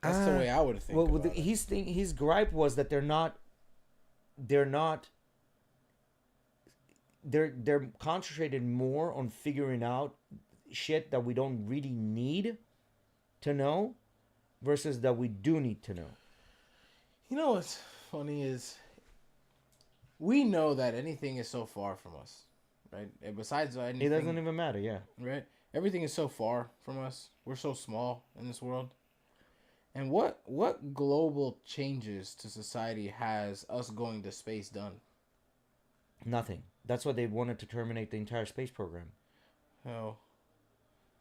That's the way I would think. Well, about it. his gripe was that they're concentrated more on figuring out shit that we don't really need to know versus that we do need to know. You know what's funny is we know that anything is so far from us, right? And besides anything, It doesn't even matter, yeah. right? Everything is so far from us. We're so small in this world. And what global changes to society has us going to space done? Nothing. That's why they wanted to terminate the entire space program. Oh,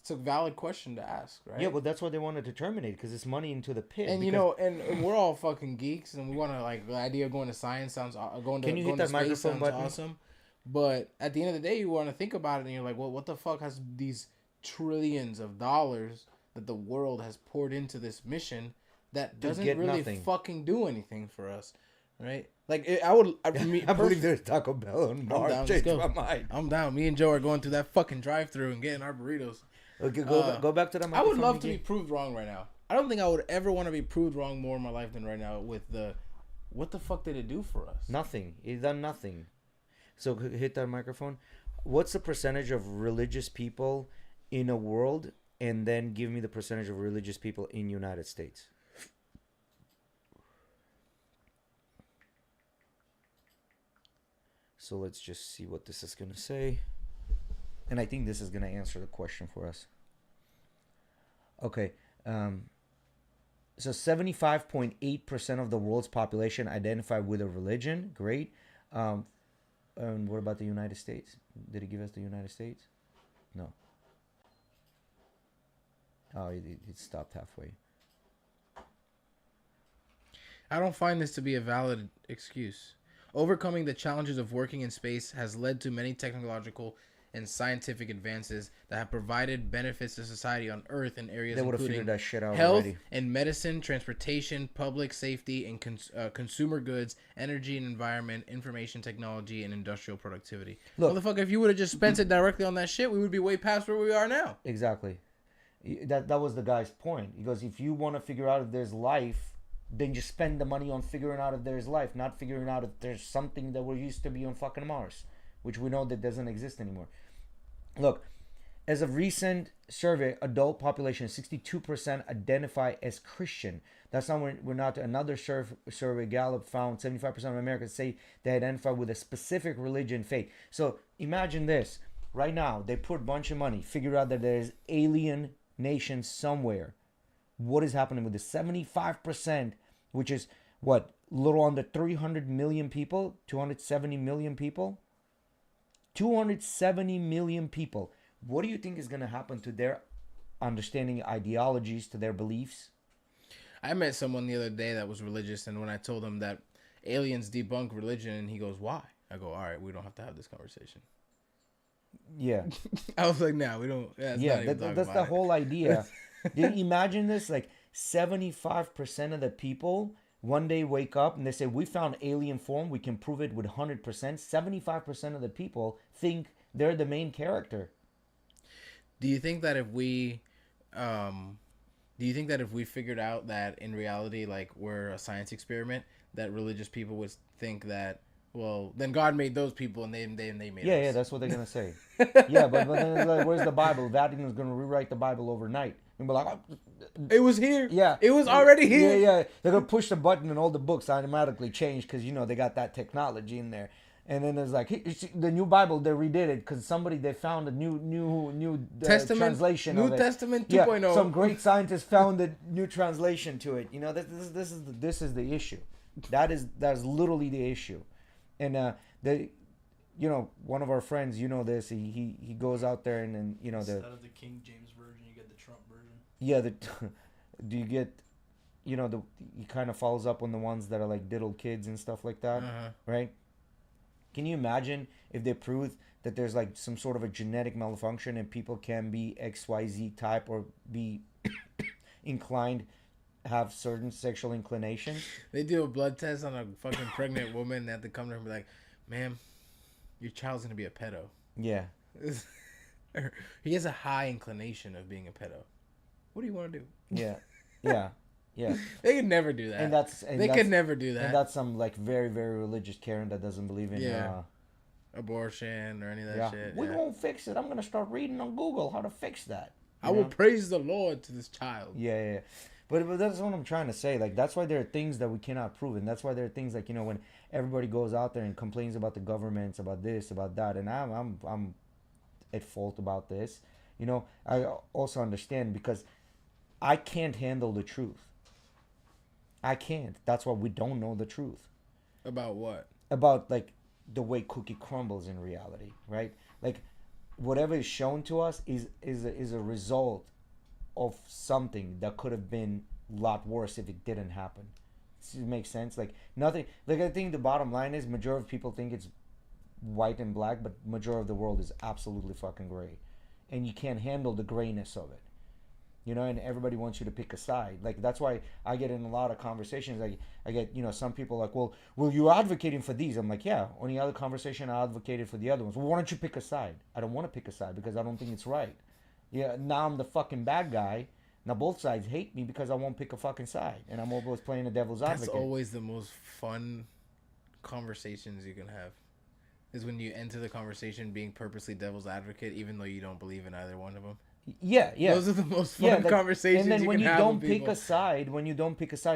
it's a valid question to ask, right? Yeah, well, that's why they wanted to terminate, because it's money into the pit. And you know, and we're all fucking geeks, and we want to like the idea of going to science sounds going to Can you hit going that to space microphone sounds button? awesome. But at the end of the day, you want to think about it, and you're like, well, what the fuck has these trillions of dollars that the world has poured into this mission that doesn't really fucking do anything for us, right? Like I believe there's Taco Bell on Mars. Changed my mind. I'm down. Me and Joe are going through that fucking drive-thru and getting our burritos. Okay, go back to that microphone. I would love to be proved wrong right now. I don't think I would ever want to be proved wrong more in my life than right now with what the fuck did it do for us? Nothing. It done nothing. So hit that microphone. What's the percentage of religious people in a world, and then give me the percentage of religious people in United States? So let's just see what this is going to say. And I think this is going to answer the question for us. Okay. So 75.8% of the world's population identify with a religion. Great. And what about the United States? Did it give us the United States? No. Oh, it stopped halfway. I don't find this to be a valid excuse. Overcoming the challenges of working in space has led to many technological and scientific advances that have provided benefits to society on Earth in areas including that shit out health already. and medicine, transportation, public safety, and consumer goods, energy and environment, information technology, and industrial productivity. Look, motherfucker, if you would have just spent it directly on that shit, we would be way past where we are now. Exactly. That was the guy's point. He goes, if you want to figure out if there's life, then just spend the money on figuring out if there's life, not figuring out if there's something that we used to be on fucking Mars, which we know that doesn't exist anymore. Look, as of recent survey, adult population 62% identify as Christian. That's not we're not another survey. Gallup found 75% of Americans say they identify with a specific religion, faith. So imagine this: right now they put a bunch of money, figure out that there's alien nations somewhere. What is happening with the 75%, which is what, a little under 300 million people, 270 million people? 270 million people. What do you think is going to happen to their understanding, ideologies, to their beliefs? I met someone the other day that was religious, and when I told him that aliens debunk religion, and he goes, why? I go, all right, we don't have to have this conversation. Yeah. I was like, nah, we don't. Yeah, that's the whole idea. Did you imagine this? Like 75% of the people one day wake up and they say, we found alien form. We can prove it with 100%. 75% of the people think they're the main character. Do you think that if we figured out that in reality, like, we're a science experiment, that religious people would think that, well, then God made those people and they made us? Yeah, that's what they're going to say. Yeah, but then like, where's the Bible? Vatican is going to rewrite the Bible overnight. and be like, it was here. yeah, It was already here. Yeah. They're gonna push the button and all the books automatically change because they got that technology in there. And then there's like the new Bible, they redid it because they found a new Testament translation New of it. Testament Yeah, 2.0. some great scientists found a new translation to it. This is the issue. That's literally the issue. And one of our friends, this, he goes out there and then Instead of the King James version, you get the Trump version. Yeah, do you get he kind of follows up on the ones that are like diddle kids and stuff like that, right? Can you imagine if they proved that there's like some sort of a genetic malfunction and people can be XYZ type or be inclined, have certain sexual inclinations? They do a blood test on a fucking pregnant woman and they have to come to her and be like, ma'am, your child's going to be a pedo. Yeah. He has a high inclination of being a pedo. What do you want to do? Yeah. Yeah. Yeah. They could never do that. They could never do that. And that's some like very, very religious Karen that doesn't believe in abortion or any of that shit. We won't fix it. I'm going to start reading on Google how to fix that. I will praise the Lord to this child. Yeah. But that's what I'm trying to say. Like, that's why there are things that we cannot prove. And that's why there are things like, when everybody goes out there and complains about the governments, about this, about that. And I'm at fault about this. I also understand because I can't handle the truth. I can't. That's why we don't know the truth. About what? About, like, the way cookie crumbles in reality, right? Like, whatever is shown to us is a result of something that could have been a lot worse if it didn't happen. Does it make sense? Like, nothing. Like, I think the bottom line is majority of people think it's white and black, but majority of the world is absolutely fucking gray. And you can't handle the grayness of it. And everybody wants you to pick a side. Like, that's why I get in a lot of conversations. Like, I get, some people like, well, you're advocating for these. I'm like, yeah, on the other conversation, I advocated for the other ones. Well, why don't you pick a side? I don't want to pick a side because I don't think it's right. Yeah, now I'm the fucking bad guy. Now both sides hate me because I won't pick a fucking side. And I'm always playing the devil's advocate. That's always the most fun conversations you can have. Is when you enter the conversation being purposely devil's advocate, even though you don't believe in either one of them. Yeah. Those are the most fun conversations. And then when you don't pick people. a side,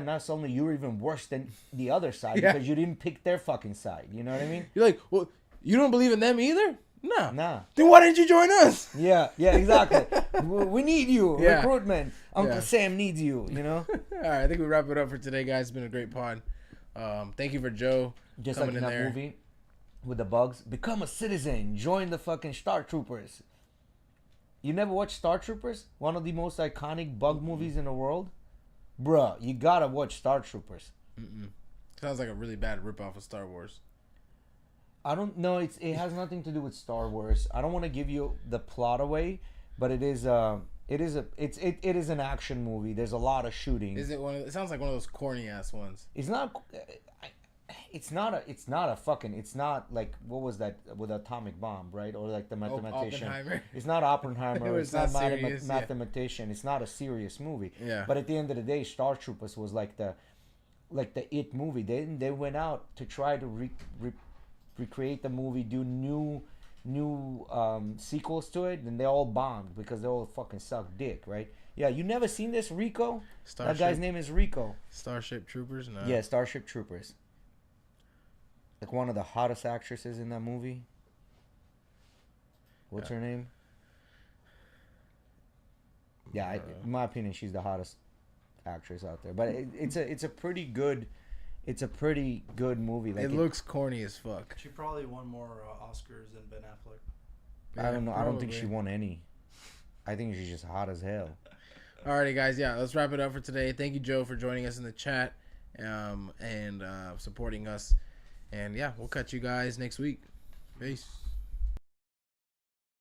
now suddenly you're even worse than the other side because you didn't pick their fucking side. You know what I mean? You're like, well, you don't believe in them either? Nah. Then why didn't you join us? Yeah, exactly. We need you. Recruitment. Uncle Sam needs you, All right, I think we wrap it up for today, guys. It's been a great pod. Thank you for Joe just coming like in that movie with the bugs. Become a citizen. Join the fucking Star Troopers. You never watched Star Troopers? One of the most iconic bug movies in the world? Bruh, you gotta watch Star Troopers. Sounds like a really bad ripoff of Star Wars. I don't know. It has nothing to do with Star Wars. I don't want to give you the plot away, but it is an action movie. There's a lot of shooting. Is it it sounds like one of those corny ass ones. It's not. It's not like, what was that with the atomic bomb, right? Or like the mathematician. Oppenheimer. It's not Oppenheimer. It's not serious, mathematician. It's not a serious movie. Yeah. But at the end of the day, Star Troopers was like the It movie. They went out to try to recreate the movie, do new sequels to it, and they all bombed because they all fucking suck dick, right? Yeah, you never seen this, Rico? That guy's name is Rico. Starship Troopers? No. Yeah, Starship Troopers. Like one of the hottest actresses in that movie. What's her name? Yeah, in my opinion, she's the hottest actress out there. But it's a pretty good movie. Like it looks corny as fuck. She probably won more Oscars than Ben Affleck. I don't know. Probably. I don't think she won any. I think she's just hot as hell. Alrighty, guys. Yeah, let's wrap it up for today. Thank you, Joe, for joining us in the chat and supporting us. And yeah, we'll catch you guys next week. Peace.